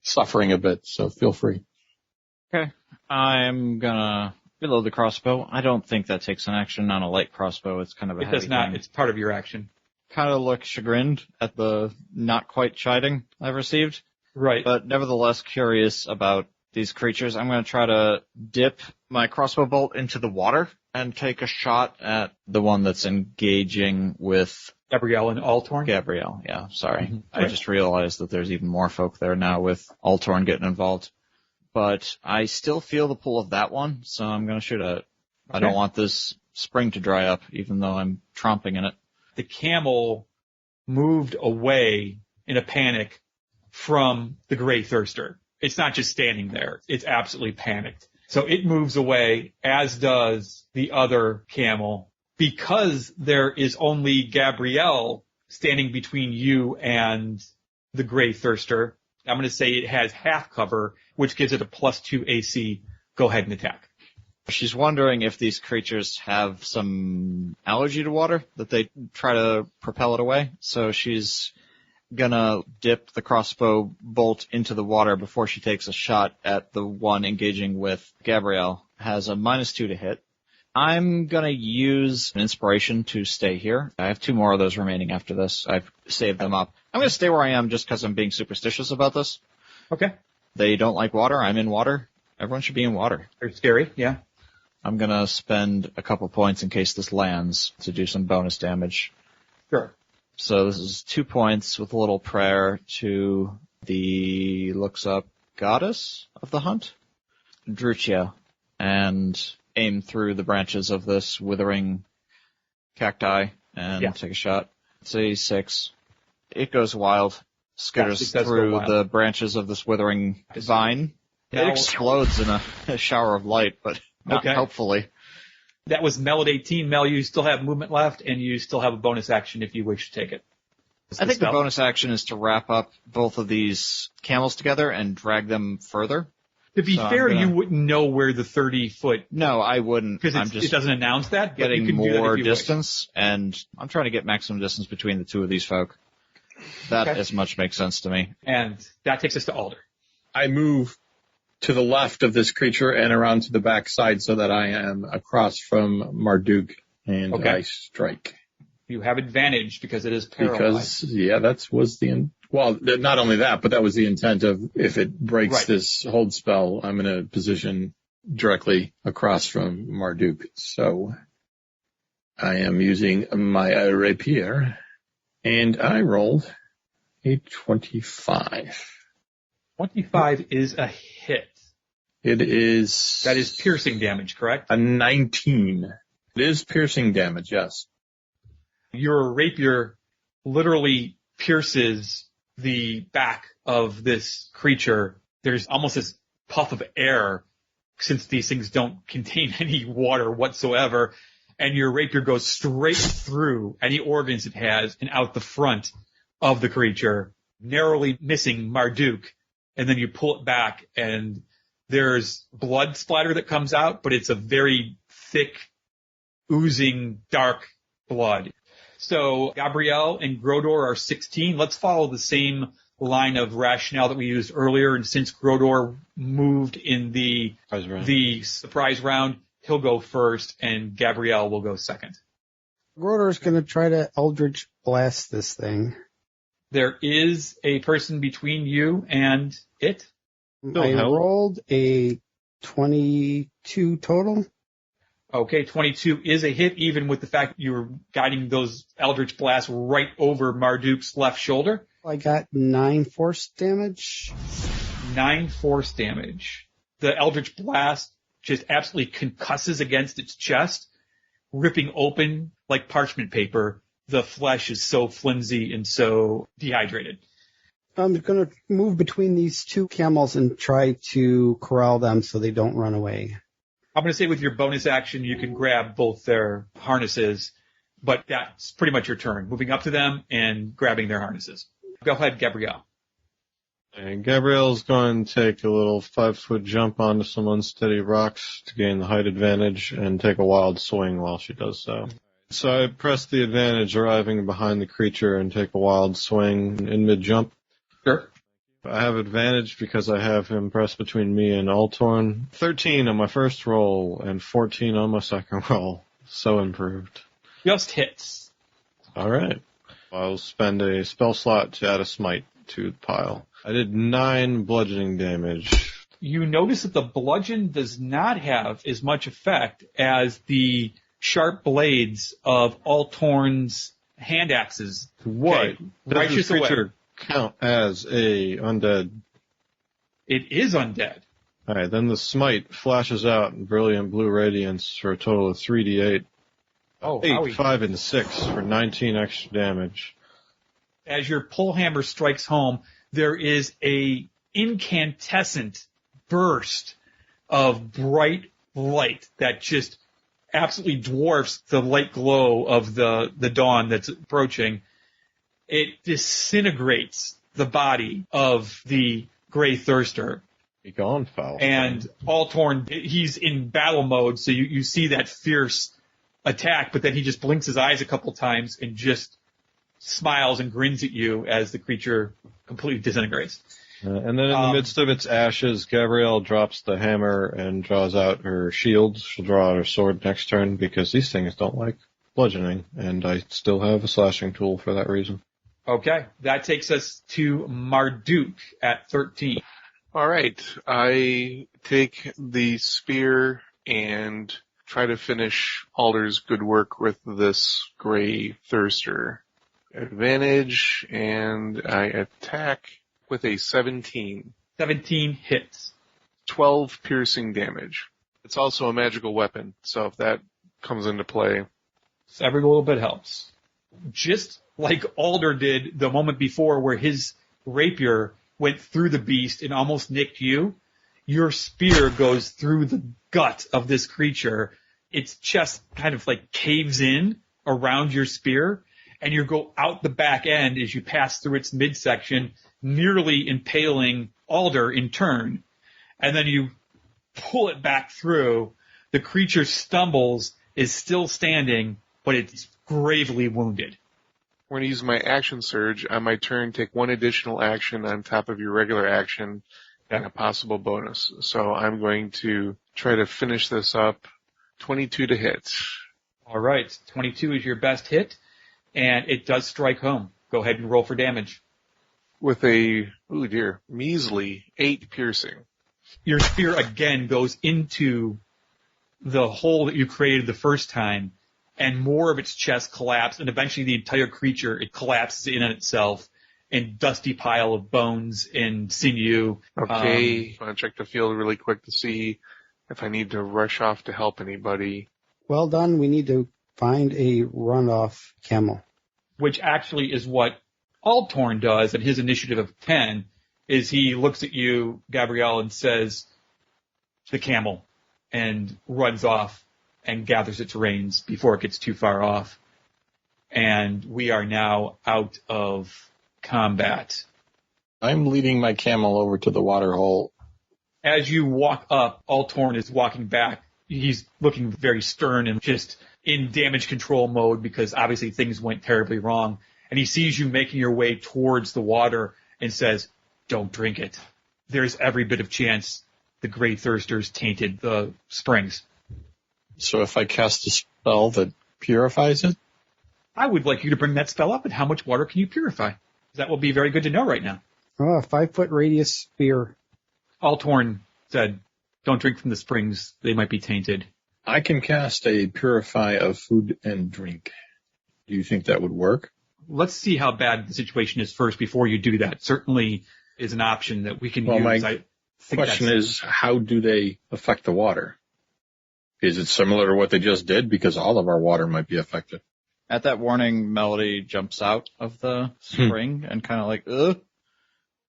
suffering a bit, so feel free.
Okay. I'm gonna reload the crossbow. I don't think that takes an action on a light crossbow. It's kind of a
It
heavy
does not.
thing.
It's part of your action.
Kind of look chagrined at the not quite chiding I've received,
Right.
but nevertheless curious about these creatures. I'm going to try to dip my crossbow bolt into the water and take a shot at the one that's engaging with
Gabrielle and Altorn.
Gabrielle. Yeah, sorry.
Mhm.
I just realized that there's even more folk there now with Altorn getting involved. But I still feel the pull of that one, so I'm going to shoot at it. I don't want this spring to dry up, even though I'm tromping in it.
The camel moved away in a panic from the Grey Thirster. It's not just standing there. It's absolutely panicked. So it moves away, as does the other camel, because there is only Gabrielle standing between you and the Grey Thirster. I'm going to say it has half cover, which gives it a +2 AC. Go ahead and attack.
She's wondering if these creatures have some allergy to water, that they try to propel it away. So she's gonna dip the crossbow bolt into the water before she takes a shot at the one engaging with Gabrielle. Has a -2 to hit. I'm gonna use an inspiration to stay here. I have 2 more of those remaining after this. I've saved them up. I'm gonna stay where I am just because I'm being superstitious about this.
Okay.
They don't like water. I'm in water. Everyone should be in water.
They're scary. Yeah.
I'm gonna spend a couple points in case this lands to do some bonus damage.
Sure.
So this is 2 points with a little prayer to the looks up goddess of the hunt, Druchia, and aim through the branches of this withering cacti and take a shot. It's a 6. It goes wild, skitters
Yes, it does go
through
wild.
the branches of this withering vine. It
Now-
explodes in a shower of light, but not
Okay.
helpfully.
That was Mel at 18. Mel, you still have movement left, and you still have a bonus action if you wish to take it.
I think the bonus action is to wrap up both of these camels together and drag them further.
To be
So
fair,
I'm gonna-
you wouldn't know where the 30-foot,
No, I wouldn't.
because
I'm
it
just
doesn't announce that, but you
getting
can do that
more
if you wish.
distance, and I'm trying to get maximum distance between the 2 of these folk. That
Okay.
as much makes sense to me.
And that takes us to Alder.
I move to the left of this creature and around to the back side so that I am across from Marduk, and
Okay.
I strike.
You have advantage because it is paralyzed.
Because, not only that, but that was the intent of if it breaks
Right.
this hold spell, I'm in a position directly across from Marduk. So I am using my rapier, and I rolled a 25.
25 is a hit.
It is...
That is piercing damage, correct?
a 19. It is piercing damage, yes.
Your rapier literally pierces the back of this creature. There's almost this puff of air, since these things don't contain any water whatsoever, and your rapier goes straight through any organs it has and out the front of the creature, narrowly missing Marduk, and then you pull it back, and there's blood splatter that comes out, but it's a very thick, oozing, dark blood. So Gabrielle and Grodor are 16. Let's follow the same line of rationale that we used earlier. And since Grodor moved in the surprise round, he'll go first, and Gabrielle will go second.
Grodor's going to try to Eldritch Blast this thing.
There is a person between you and it.
I rolled a 22 total.
Okay, 22 is a hit, even with the fact that you were guiding those Eldritch Blasts right over Marduk's left shoulder.
I got 9 force damage.
9 force damage. The Eldritch Blast just absolutely concusses against its chest, ripping open like parchment paper. The flesh is so flimsy and so dehydrated.
I'm going to move between these two camels and try to corral them so they don't run away.
I'm going to say with your bonus action, you can grab both their harnesses, but that's pretty much your turn, moving up to them and grabbing their harnesses. Go ahead, Gabrielle.
And Gabrielle's going to take a little 5-foot jump onto some unsteady rocks to gain the height advantage and take a wild swing while she does so. So I press the advantage arriving behind the creature and take a wild swing in mid-jump.
Sure.
I have advantage because I have him pressed between me and Altorn. 13 on my first roll and 14 on my second roll. So improved.
Just hits.
All right. I'll spend a spell slot to add a smite to the pile. I did 9 bludgeoning damage.
You notice that the bludgeon does not have as much effect as the sharp blades of Altorn's hand axes.
What?
Okay,
Does
righteous
this creature
away.
count as a undead?
It is undead.
All right, then the smite flashes out in brilliant blue radiance for a total of 3d8.
Oh,
8,
Howie.
5, and 6 for 19 extra damage.
As your pull hammer strikes home, there is a incandescent burst of bright light that just absolutely dwarfs the light glow of the dawn that's approaching. It disintegrates the body of the Gray Thirster.
Be gone, foul.
And Altorn, he's in battle mode, so you see that fierce attack, but then he just blinks his eyes a couple times and just smiles and grins at you as the creature completely disintegrates.
And then in the midst of its ashes, Gabrielle drops the hammer and draws out her shield. She'll draw out her sword next turn because these things don't like bludgeoning, and I still have a slashing tool for that reason.
Okay, that takes us to Marduk at 13.
All right, I take the spear and try to finish Alder's good work with this Gray Thirster. Advantage, and I attack with a 17.
17 hits.
12 piercing damage. It's also a magical weapon, so if that comes into play.
So every little bit helps. Just like Alder did the moment before where his rapier went through the beast and almost nicked you, your spear goes through the gut of this creature. Its chest kind of like caves in around your spear, and you go out the back end as you pass through its midsection, nearly impaling Alder in turn. And then you pull it back through. The creature stumbles, is still standing, but it's gravely wounded.
We're going to use my action surge. On my turn, take one additional action on top of your regular action and a possible bonus. So I'm going to try to finish this up. 22 to hit.
All right. 22 is your best hit, and it does strike home. Go ahead and roll for damage.
With a, oh dear, measly 8 piercing.
Your spear again goes into the hole that you created the first time, and more of its chest collapsed, and eventually the entire creature, it collapses in on itself, in dusty pile of bones and sinew.
Okay, I want to check the field really quick to see if I need to rush off to help anybody.
Well done. We need to find a runoff camel.
Which actually is what Altorn does at his initiative of 10, is he looks at you, Gabrielle, and says, the camel, and runs off and gathers its reins before it gets too far off. And we are now out of combat.
I'm leading my camel over to the water hole.
As you walk up, Altorn is walking back. He's looking very stern and just in damage control mode because obviously things went terribly wrong. And he sees you making your way towards the water and says, don't drink it. There's every bit of chance the Great Thirsters tainted the springs.
So if I cast a spell that purifies it?
I would like you to bring that spell up, and how much water can you purify? That will be very good to know right now.
Oh, a 5-foot radius spear.
Altorn said, don't drink from the springs. They might be tainted.
I can cast a Purify of Food and Drink. Do you think that would work?
Let's see how bad the situation is first before you do that. Certainly is an option that we can use.
My question is, how do they affect the water? Is it similar to what they just did? Because all of our water might be affected.
At that warning, Melody jumps out of the spring and kind of like,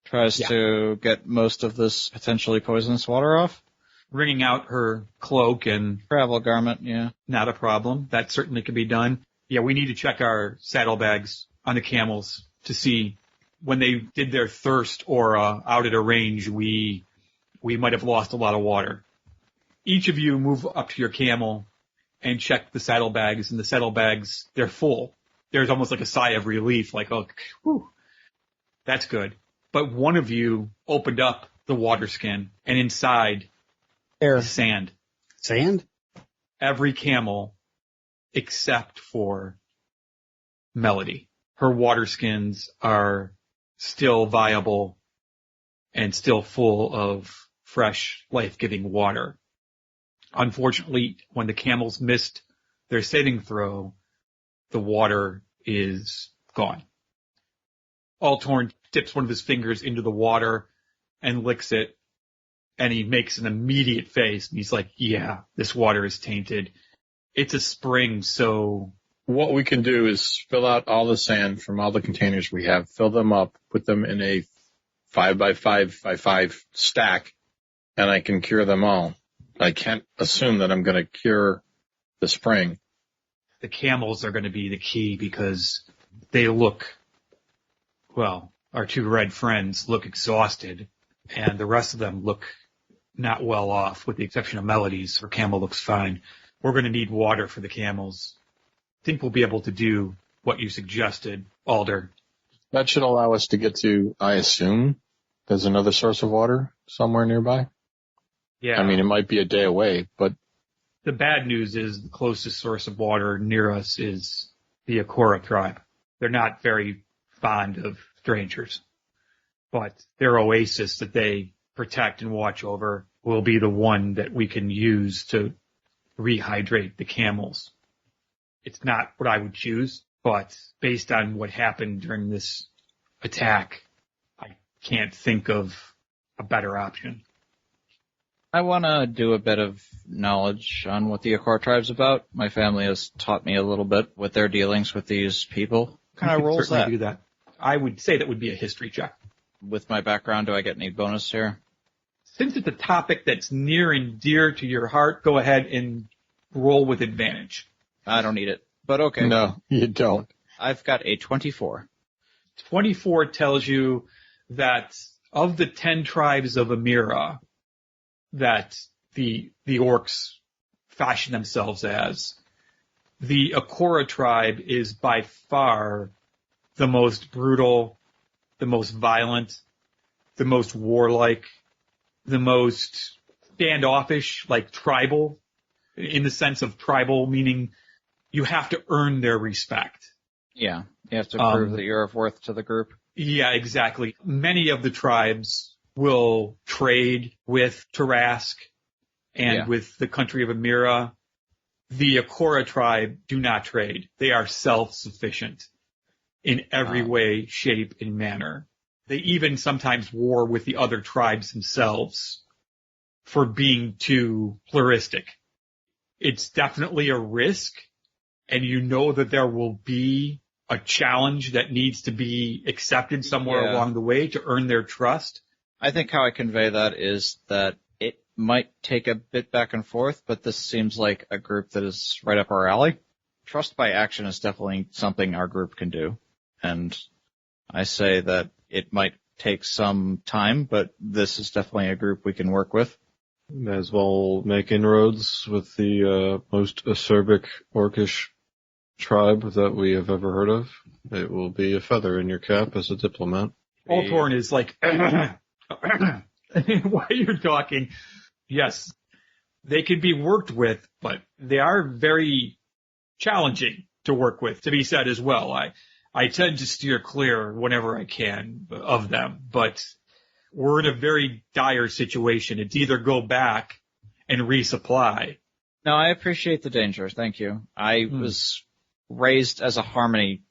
tries to get most of this potentially poisonous water off.
Wringing out her cloak and
travel garment, yeah.
Not a problem. That certainly can be done. Yeah, we need to check our saddlebags on the camels to see when they did their thirst aura out at a range, we might have lost a lot of water. Each of you move up to your camel and check the saddlebags, and the saddlebags, they're full. There's almost like a sigh of relief, like, oh, whew, that's good. But one of you opened up the water skin, and inside,
air,
sand.
Sand?
Every camel except for Melody. Her water skins are still viable and still full of fresh, life-giving water. Unfortunately, when the camels missed their saving throw, the water is gone. Altorn dips one of his fingers into the water and licks it, and he makes an immediate face, and he's like, yeah, this water is tainted. It's a spring, so...
What we can do is fill out all the sand from all the containers we have, fill them up, put them in a 5x5x5 stack, and I can cure them all. I can't assume that I'm going to cure the spring.
The camels are going to be the key because they look, well, our two red friends look exhausted, and the rest of them look not well off, with the exception of Melody's. Her camel looks fine. We're going to need water for the camels. I think we'll be able to do what you suggested, Alder.
That should allow us to get to, I assume, there's another source of water somewhere nearby.
Yeah.
I mean, it might be a day away, but...
The bad news is the closest source of water near us is the Akora Tribe. They're not very fond of strangers, but their oasis that they protect and watch over will be the one that we can use to rehydrate the camels. It's not what I would choose, but based on what happened during this attack, I can't think of a better option.
I want to do a bit of knowledge on what the Akora Tribe's about. My family has taught me a little bit with their dealings with these people. What kind of roles that?
Do that? I would say that would be a history check.
With my background, do I get any bonus here?
Since it's a topic that's near and dear to your heart, go ahead and roll with advantage.
I don't need it, but okay.
No, you don't.
I've got a 24.
24 tells you that of the 10 tribes of Amira that the orcs fashion themselves as, the Akora tribe is by far the most brutal, the most violent, the most warlike, the most standoffish, like tribal, in the sense of tribal, meaning you have to earn their respect.
Yeah, you have to prove that you're of worth to the group.
Yeah, exactly. Many of the tribes will trade with Tarask and with the country of Amira. The Akora tribe do not trade. They are self-sufficient in every way, shape, and manner. They even sometimes war with the other tribes themselves for being too pluralistic. It's definitely a risk, and you know that there will be a challenge that needs to be accepted somewhere along the way to earn their trust.
I think how I convey that is that it might take a bit back and forth, but this seems like a group that is right up our alley. Trust by action is definitely something our group can do. And I say that it might take some time, but this is definitely a group we can work with.
May as well make inroads with the most acerbic orcish tribe that we have ever heard of. It will be a feather in your cap as a diplomat.
Altorn is like, while you're talking, yes, they can be worked with, but they are very challenging to work with, to be said as well. I tend to steer clear whenever I can of them, but we're in a very dire situation. It's either go back and resupply.
No, I appreciate the danger. Thank you. I was raised as a Harmony.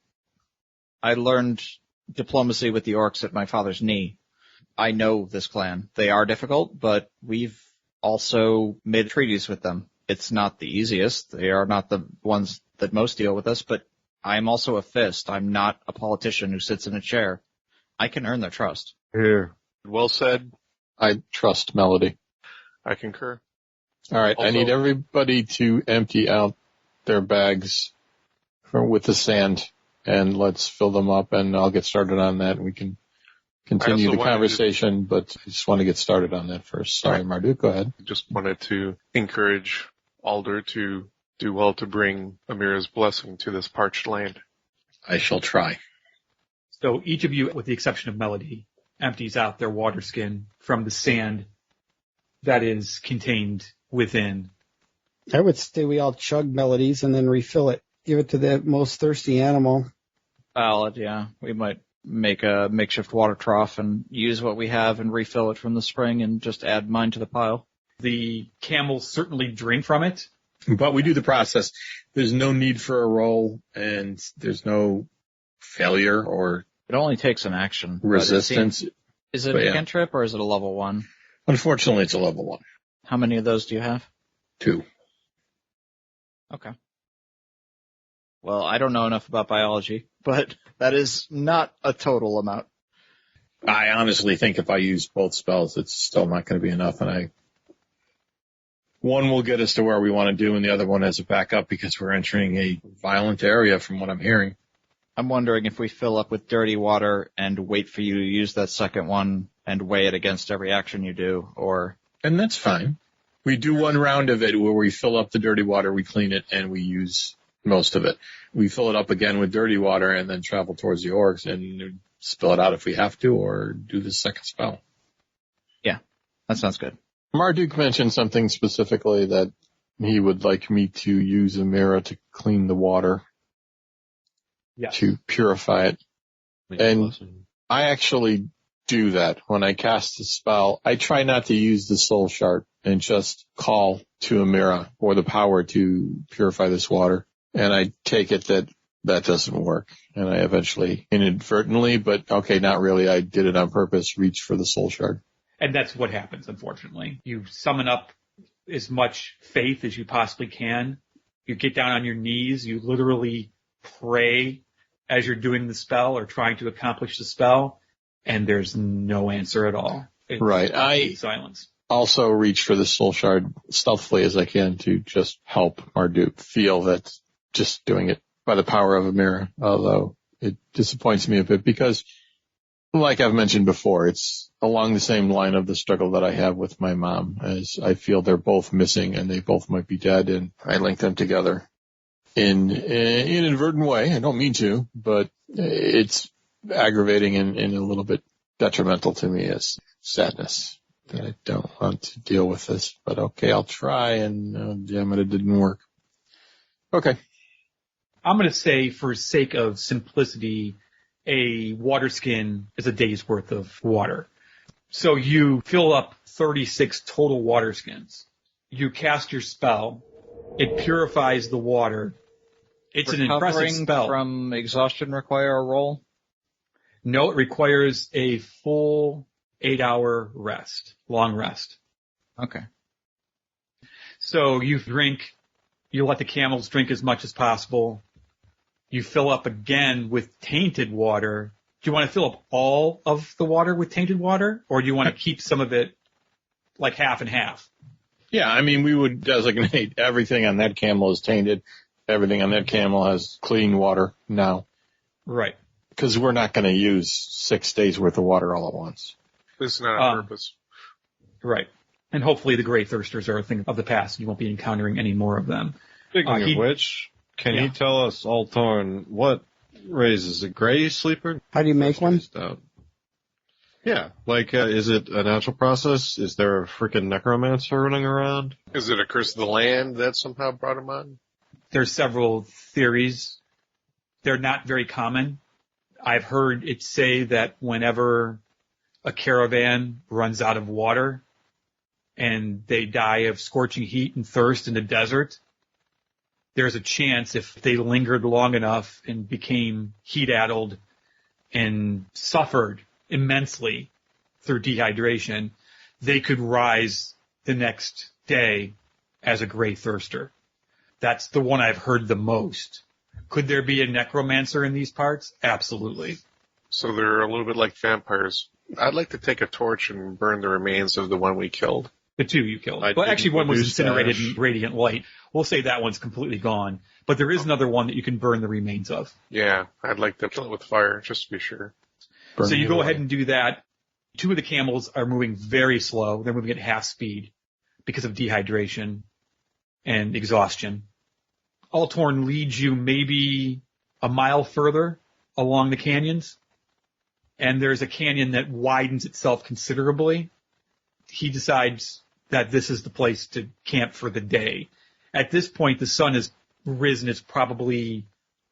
I learned diplomacy with the orcs at my father's knee. I know this clan. They are difficult, but we've also made treaties with them. It's not the easiest. They are not the ones that most deal with us, but I'm also a fist. I'm not a politician who sits in a chair. I can earn their trust.
Here.
Well said.
I trust Melody.
I concur.
All right,
Also-
I need everybody to empty out their bags with the sand, and let's fill them up, and I'll get started on that, and we can continue the conversation, but I just want to get started on that first. Sorry,
Right.
Marduk, go ahead.
Just wanted to encourage Alder to do well to bring Amira's blessing to this parched land.
I shall try.
So each of you, with the exception of Melody, empties out their water skin from the sand that is contained within.
I would say we all chug Melodies and then refill it. Give it to the most thirsty animal.
Valid, yeah. We might make a makeshift water trough and use what we have and refill it from the spring and just add mine to the pile.
The camels certainly drink from it.
But we do the process. There's no need for a roll, and there's no failure or
It only takes an action. but it
resistance.
seems- Is it
But
a
yeah.
cantrip or is it a level 1?
Unfortunately, it's a level 1.
How many of those do you have?
2.
Okay. Well, I don't know enough about biology, but that is not a total amount.
I honestly think if I use both spells, it's still not going to be enough, and one will get us to where we want to do, and the other one has a backup because we're entering a violent area from what I'm hearing.
I'm wondering if we fill up with dirty water and wait for you to use that second one and weigh it against every action you do, or...
And that's fine. We do one round of it where we fill up the dirty water, we clean it, and we use most of it. We fill it up again with dirty water and then travel towards the orcs and spill it out if we have to, or do the second spell.
Yeah, that sounds good.
Marduk mentioned something specifically that he would like me to use Amira to clean the water, to purify it. And I actually do that when I cast a spell. I try not to use the soul shard and just call to Amira for the power to purify this water. And I take it that doesn't work. And I eventually inadvertently, but okay, not really. I did it on purpose, reach for the soul shard.
And that's what happens, unfortunately. You summon up as much faith as you possibly can. You get down on your knees. You literally pray as you're doing the spell or trying to accomplish the spell, and there's no answer at all. It's
Right.
silence.
Also reach for the soul shard stealthily as I can to just help Marduk feel that just doing it by the power of Amira, although it disappoints me a bit because, like I've mentioned before, it's along the same line of the struggle that I have with my mom, as I feel they're both missing and they both might be dead, and I link them together in an inadvertent way. I don't mean to, but it's aggravating and a little bit detrimental to me as sadness that I don't want to deal with this. But okay, I'll try, and damn it, it didn't work. Okay.
I'm going to say, for sake of simplicity, a water skin is a day's worth of water. So you fill up 36 total water skins. You cast your spell. It purifies the water. It's an impressive
Recovering
spell.
from exhaustion require a roll?
No, it requires a full 8-hour rest, long rest.
Okay.
So you let the camels drink as much as possible. You fill up again with tainted water. Do you want to fill up all of the water with tainted water, or do you want to keep some of it like half and half?
Yeah, I mean, we would designate everything on that camel as tainted. Everything on that camel has clean water now.
Right.
Because we're not going to use 6 days worth of water all at once.
This is not on purpose.
Right. And hopefully the Great Thirsters are a thing of the past, and you won't be encountering any more of them.
Speaking of which, can you tell us, Altorn, what raises a gray sleeper?
How do you make one?
Yeah, like, is it a natural process? Is there a freaking necromancer running around?
Is it a curse of the land that somehow brought him on?
There's several theories. They're not very common. I've heard it say that whenever a caravan runs out of water and they die of scorching heat and thirst in the desert, there's a chance if they lingered long enough and became heat-addled and suffered immensely through dehydration, they could rise the next day as a gray thirster. That's the one I've heard the most. Could there be a necromancer in these parts? Absolutely.
So they're a little bit like vampires. I'd like to take a torch and burn the remains of the one we killed.
The two you killed.
I
Well, actually, one was
didn't
incinerated
produce
in radiant light. We'll say that one's completely gone. But there is another one that you can burn the remains of.
Yeah, I'd like to kill it with fire, just to be sure.
So you go ahead and do that. Two of the camels are moving very slow. They're moving at half speed because of dehydration and exhaustion. Altorn leads you maybe a mile further along the canyons, and there's a canyon that widens itself considerably. He decides that this is the place to camp for the day. At this point, the sun has risen. It's probably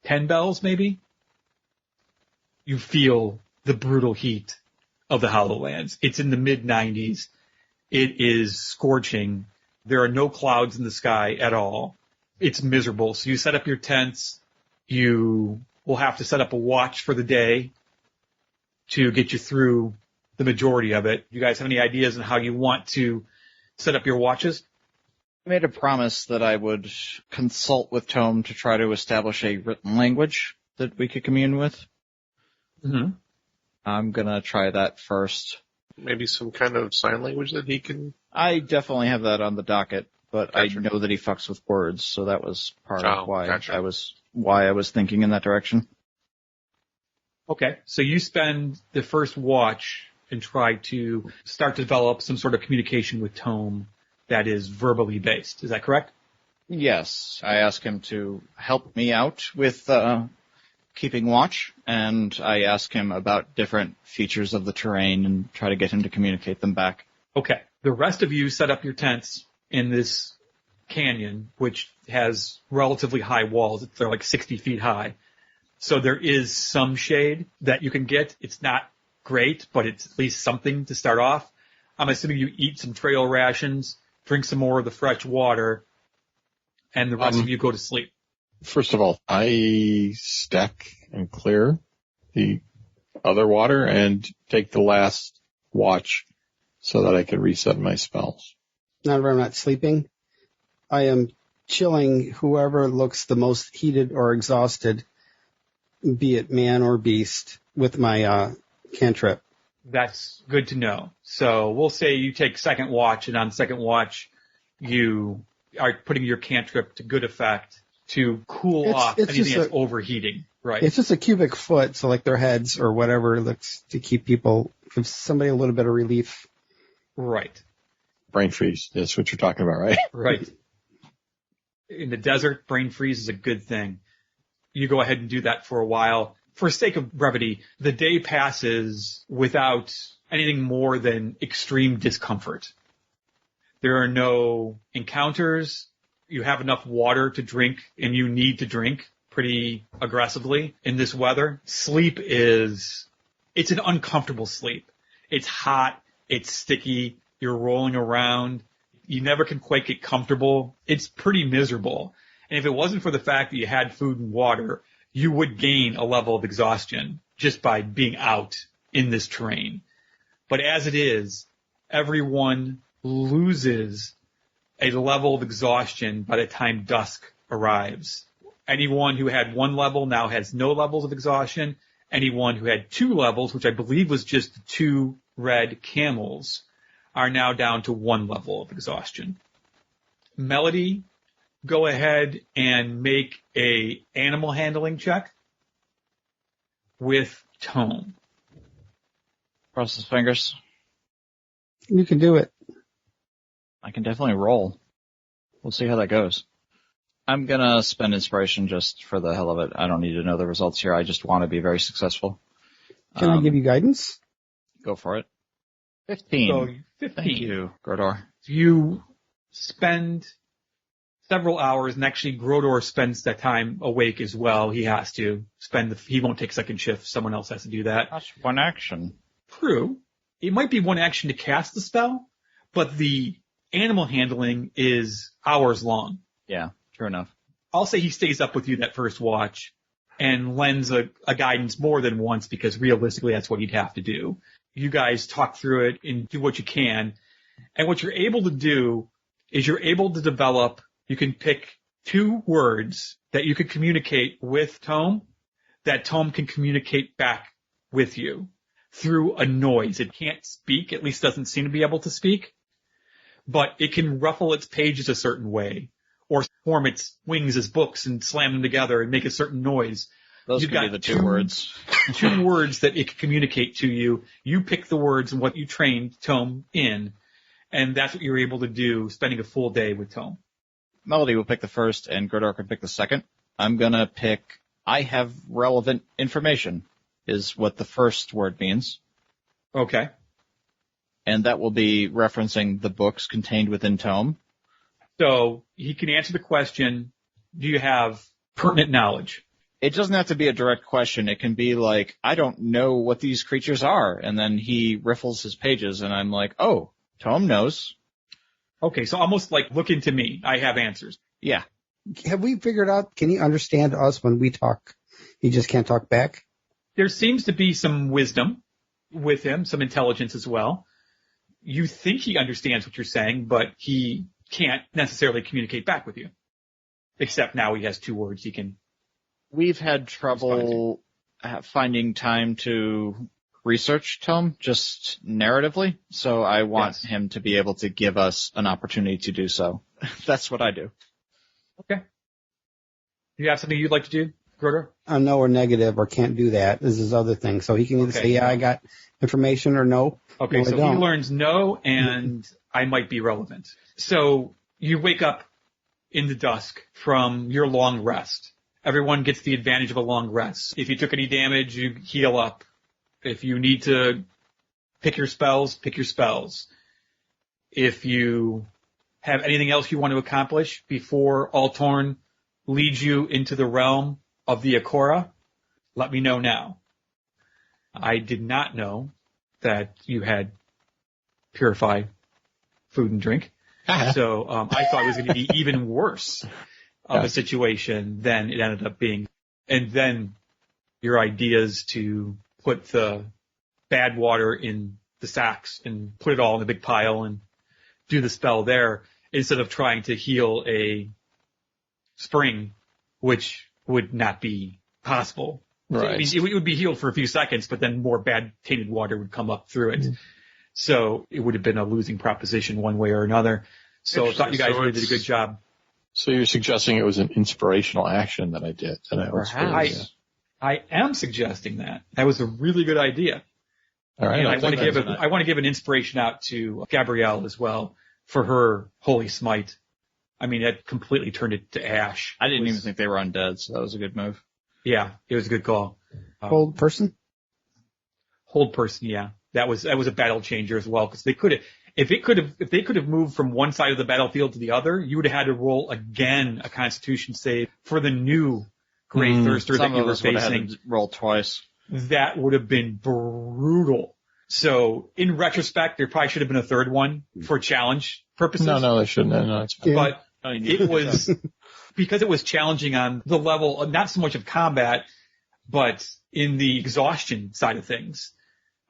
10 bells, maybe. You feel the brutal heat of the Hollowlands. It's in the mid-90s. It is scorching. There are no clouds in the sky at all. It's miserable. So you set up your tents. You will have to set up a watch for the day to get you through the majority of it. You guys have any ideas on how you want to set up your watches?
I made a promise that I would consult with Tome to try to establish a written language that we could commune with.
Mm-hmm.
I'm going to try that first.
Maybe some kind of sign language that he can...
I definitely have that on the docket, but
Gotcha.
I know that he fucks with words, so that was part of why
gotcha.
I was thinking in that direction.
Okay. So you spend the first watch and try to start to develop some sort of communication with Tome that is verbally based. Is that correct?
Yes, I ask him to help me out with keeping watch, and I ask him about different features of the terrain and try to get him to communicate them back.
Okay. The rest of you set up your tents in this canyon, which has relatively high walls. They're like 60 feet high. So there is some shade that you can get. It's not great, but it's at least something to start off. I'm assuming you eat some trail rations, drink some more of the fresh water, and the rest of you go to sleep.
First of all, I stack and clear the other water and take the last watch so that I can reset my spells.
Now that I'm not sleeping, I am chilling whoever looks the most heated or exhausted, be it man or beast, with my cantrip.
That's good to know. So we'll say you take second watch, and on second watch, you are putting your cantrip to good effect to cool off anything that's overheating. Right.
It's just a cubic foot, so like their heads or whatever looks to keep people, give somebody a little bit of relief.
Right.
Brain freeze. That's what you're talking about, right?
Right. In the desert, brain freeze is a good thing. You go ahead and do that for a while. For sake of brevity, the day passes without anything more than extreme discomfort. There are no encounters. You have enough water to drink, and you need to drink pretty aggressively in this weather. Sleep it's an uncomfortable sleep. It's hot. It's sticky. You're rolling around. You never can quite get comfortable. It's pretty miserable. And if it wasn't for the fact that you had food and water, you would gain a level of exhaustion just by being out in this terrain. But as it is, everyone loses a level of exhaustion by the time dusk arrives. Anyone who had one level now has no levels of exhaustion. Anyone who had two levels, which I believe was just the two red camels, are now down to one level of exhaustion. Melody, go ahead and make a animal handling check with Tome.
Cross his fingers.
You can do it.
I can definitely roll. We'll see how that goes. I'm going to spend inspiration just for the hell of it. I don't need to know the results here. I just want to be very successful.
Can I give you guidance?
Go for it. 15.
So 15.
Thank you, Grodor.
You spend several hours, and actually Grodor spends that time awake as well. He has to he won't take second shift. Someone else has to do that.
That's one action.
True. It might be one action to cast the spell, but the animal handling is hours long.
Yeah, true enough.
I'll say he stays up with you that first watch and lends a guidance more than once because realistically that's what he'd have to do. You guys talk through it and do what you can. And what you're able to do is you're able to develop, you can pick 2 words that you could communicate with Tome, that Tome can communicate back with you through a noise. It can't speak, at least doesn't seem to be able to speak, but it can ruffle its pages a certain way or form its wings as books and slam them together and make a certain noise.
Those could be the 2 words.
2 words that it can communicate to you. You pick the words and what you trained Tome in, and that's what you're able to do, spending a full day with Tome.
Melody will pick the first, and Grodor can pick the second. I'm gonna pick, I have relevant information, is what the first word means.
Okay.
And that will be referencing the books contained within Tome.
So he can answer the question, do you have pertinent knowledge?
It doesn't have to be a direct question. It can be like, I don't know what these creatures are. And then he riffles his pages, and I'm like, oh, Tome knows.
Okay, so almost like look into me. I have answers.
Yeah.
Have we figured out, can he understand us when we talk? He just can't talk back?
There seems to be some wisdom with him, some intelligence as well. You think he understands what you're saying, but he can't necessarily communicate back with you. Except now he has 2 words he can.
We've had trouble finding time to research Tome, just narratively, so I want him to be able to give us an opportunity to do so. That's what I do.
Okay. Do you have something you'd like to do, Grodor?
No or negative or can't do that is his other thing. So he can either say, yeah, I got information or no.
Okay,
no,
so he learns no and I might be relevant. So you wake up in the dusk from your long rest. Everyone gets the advantage of a long rest. If you took any damage, you heal up. If you need to pick your spells, pick your spells. If you have anything else you want to accomplish before Altorn leads you into the realm of the Akora, let me know now. I did not know that you had purified food and drink. So I thought it was going to be even worse of a situation than it ended up being. And then your ideas to put the bad water in the sacks and put it all in a big pile and do the spell there instead of trying to heal a spring, which would not be possible.
Right.
I mean, it would be healed for a few seconds, but then more bad tainted water would come up through it. So it would have been a losing proposition one way or another. So I thought you guys really did a good job.
So you're suggesting it was an inspirational action that I did. And
I am suggesting that. That was a really good idea.
All right.
And I want to give an inspiration out to Gabrielle as well for her holy smite. I mean, that completely turned it to ash.
I didn't even think they were undead, so that was a good move.
Yeah, it was a good call.
Hold person?
Hold person, yeah. That was a battle changer as well, because if they could have moved from one side of the battlefield to the other, you would have had to roll again a Constitution save for the new Great Thirster that you were facing.
Had to roll twice.
That would have been brutal. So in retrospect, there probably should have been a third one for challenge purposes.
No, they shouldn't. No, it's fine.
But it was because it was challenging on the level, not so much of combat, but in the exhaustion side of things.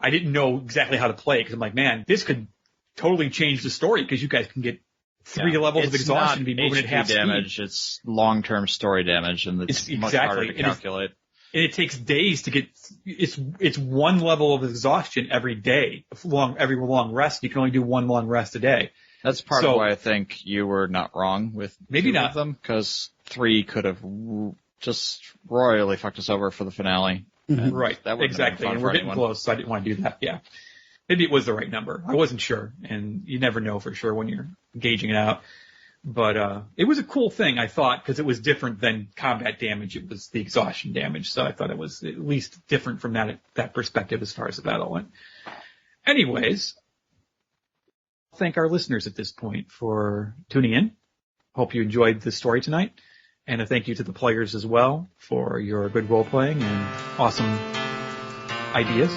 I didn't know exactly how to play because I'm like, man, this could totally change the story because you guys can get 3 levels of exhaustion and be moving at half
damage.
speed.
It's long-term story damage, and it's much harder to calculate.
And it takes days to get. It's 1 level of exhaustion every day. Every long rest, you can only do 1 long rest a day.
That's part of why I think you were not wrong with
maybe
2
not
of them, because 3 could have just royally fucked us over for the finale.
Right, that exactly. And we're getting close, so I didn't want to do that. Yeah. Maybe it was the right number. I wasn't sure, and you never know for sure when you're gauging it out. But it was a cool thing, I thought, because it was different than combat damage. It was the exhaustion damage, so I thought it was at least different from that perspective as far as the battle went. Anyways, thank our listeners at this point for tuning in. Hope you enjoyed the story tonight. And a thank you to the players as well for your good role-playing and awesome ideas.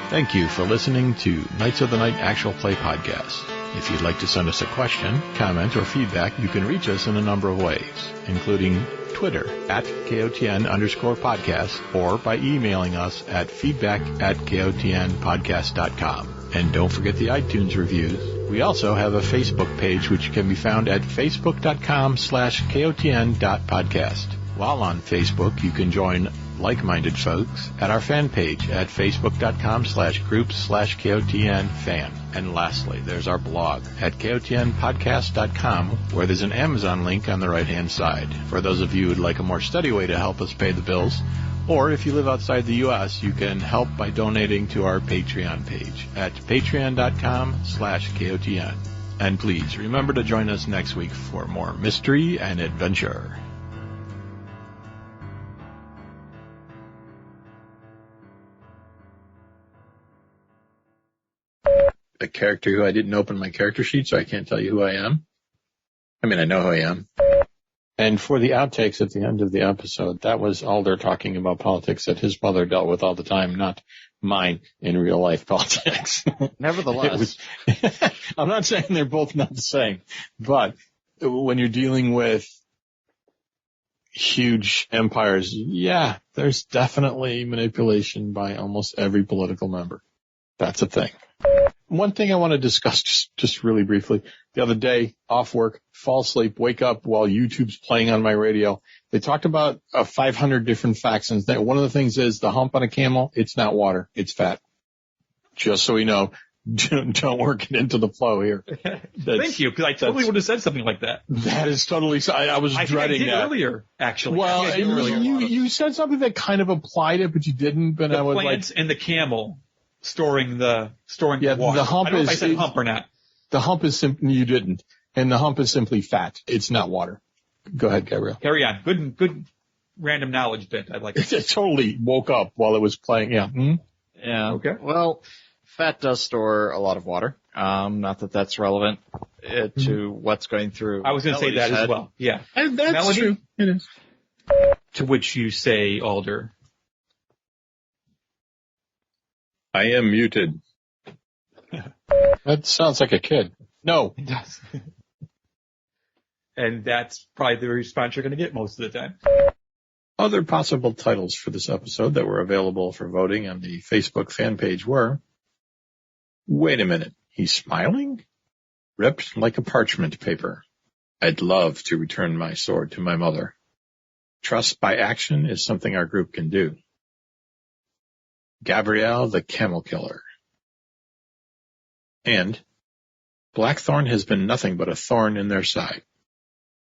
Thank you for listening to Knights of the Night Actual Play Podcast. If you'd like to send us a question, comment, or feedback, you can reach us in a number of ways, including Twitter at KOTN_podcast or by emailing us at feedback@KOTNpodcast.com. And don't forget the iTunes reviews. We also have a Facebook page which can be found at facebook.com/KOTN.podcast. While on Facebook, you can join like-minded folks at our fan page at facebook.com/groups/KOTNfan. And lastly, there's our blog at KOTNpodcast.com, where there's an Amazon link on the right-hand side. For those of you who'd like a more steady way to help us pay the bills, or if you live outside the U.S., you can help by donating to our Patreon page at patreon.com/KOTN. And please remember to join us next week for more mystery and adventure. A character who I didn't open my character sheet, so I can't tell you who I am. I mean, I know who I am. And for the outtakes at the end of the episode, that was Alder talking about politics that his mother dealt with all the time, not mine in real life politics.
Nevertheless.
I'm not saying they're both not the same, but when you're dealing with huge empires, yeah, there's definitely manipulation by almost every political member. That's a thing. One thing I want to discuss just really briefly. The other day, off work, fall asleep, wake up while YouTube's playing on my radio. They talked about 500 different facts, and one of the things is the hump on a camel, it's not water, it's fat. Just so we know, don't work it into the flow here.
Thank you, because I totally would have said something like that.
That is totally, I was dreading
think I did
that.
earlier, actually.
Well, you said something that kind of applied it, but you didn't, but
the
I was
plants and the camel. Storing the water.
The hump
I don't know if I said hump or not.
The hump is simply, you didn't. And the hump is simply fat. It's not water. Go ahead, Gabriel.
Carry on. Good random knowledge bit. I like it.
I totally woke up while it was playing. Yeah. Mm-hmm.
Yeah.
Okay.
Well, fat does store a lot of water. Not that that's relevant to what's going through.
I was going to say that as well. Yeah.
And that's
Melody?
true. It is.
To which you say, Alder.
I am muted. That sounds like a kid. No.
It does. And that's probably the response you're going to get most of the time.
Other possible titles for this episode that were available for voting on the Facebook fan page were, Wait a minute, he's smiling? Ripped like a parchment paper. I'd love to return my sword to my mother. Trust by action is something our group can do. Gabrielle the Camel Killer. And Blackthorn has been nothing but a thorn in their side.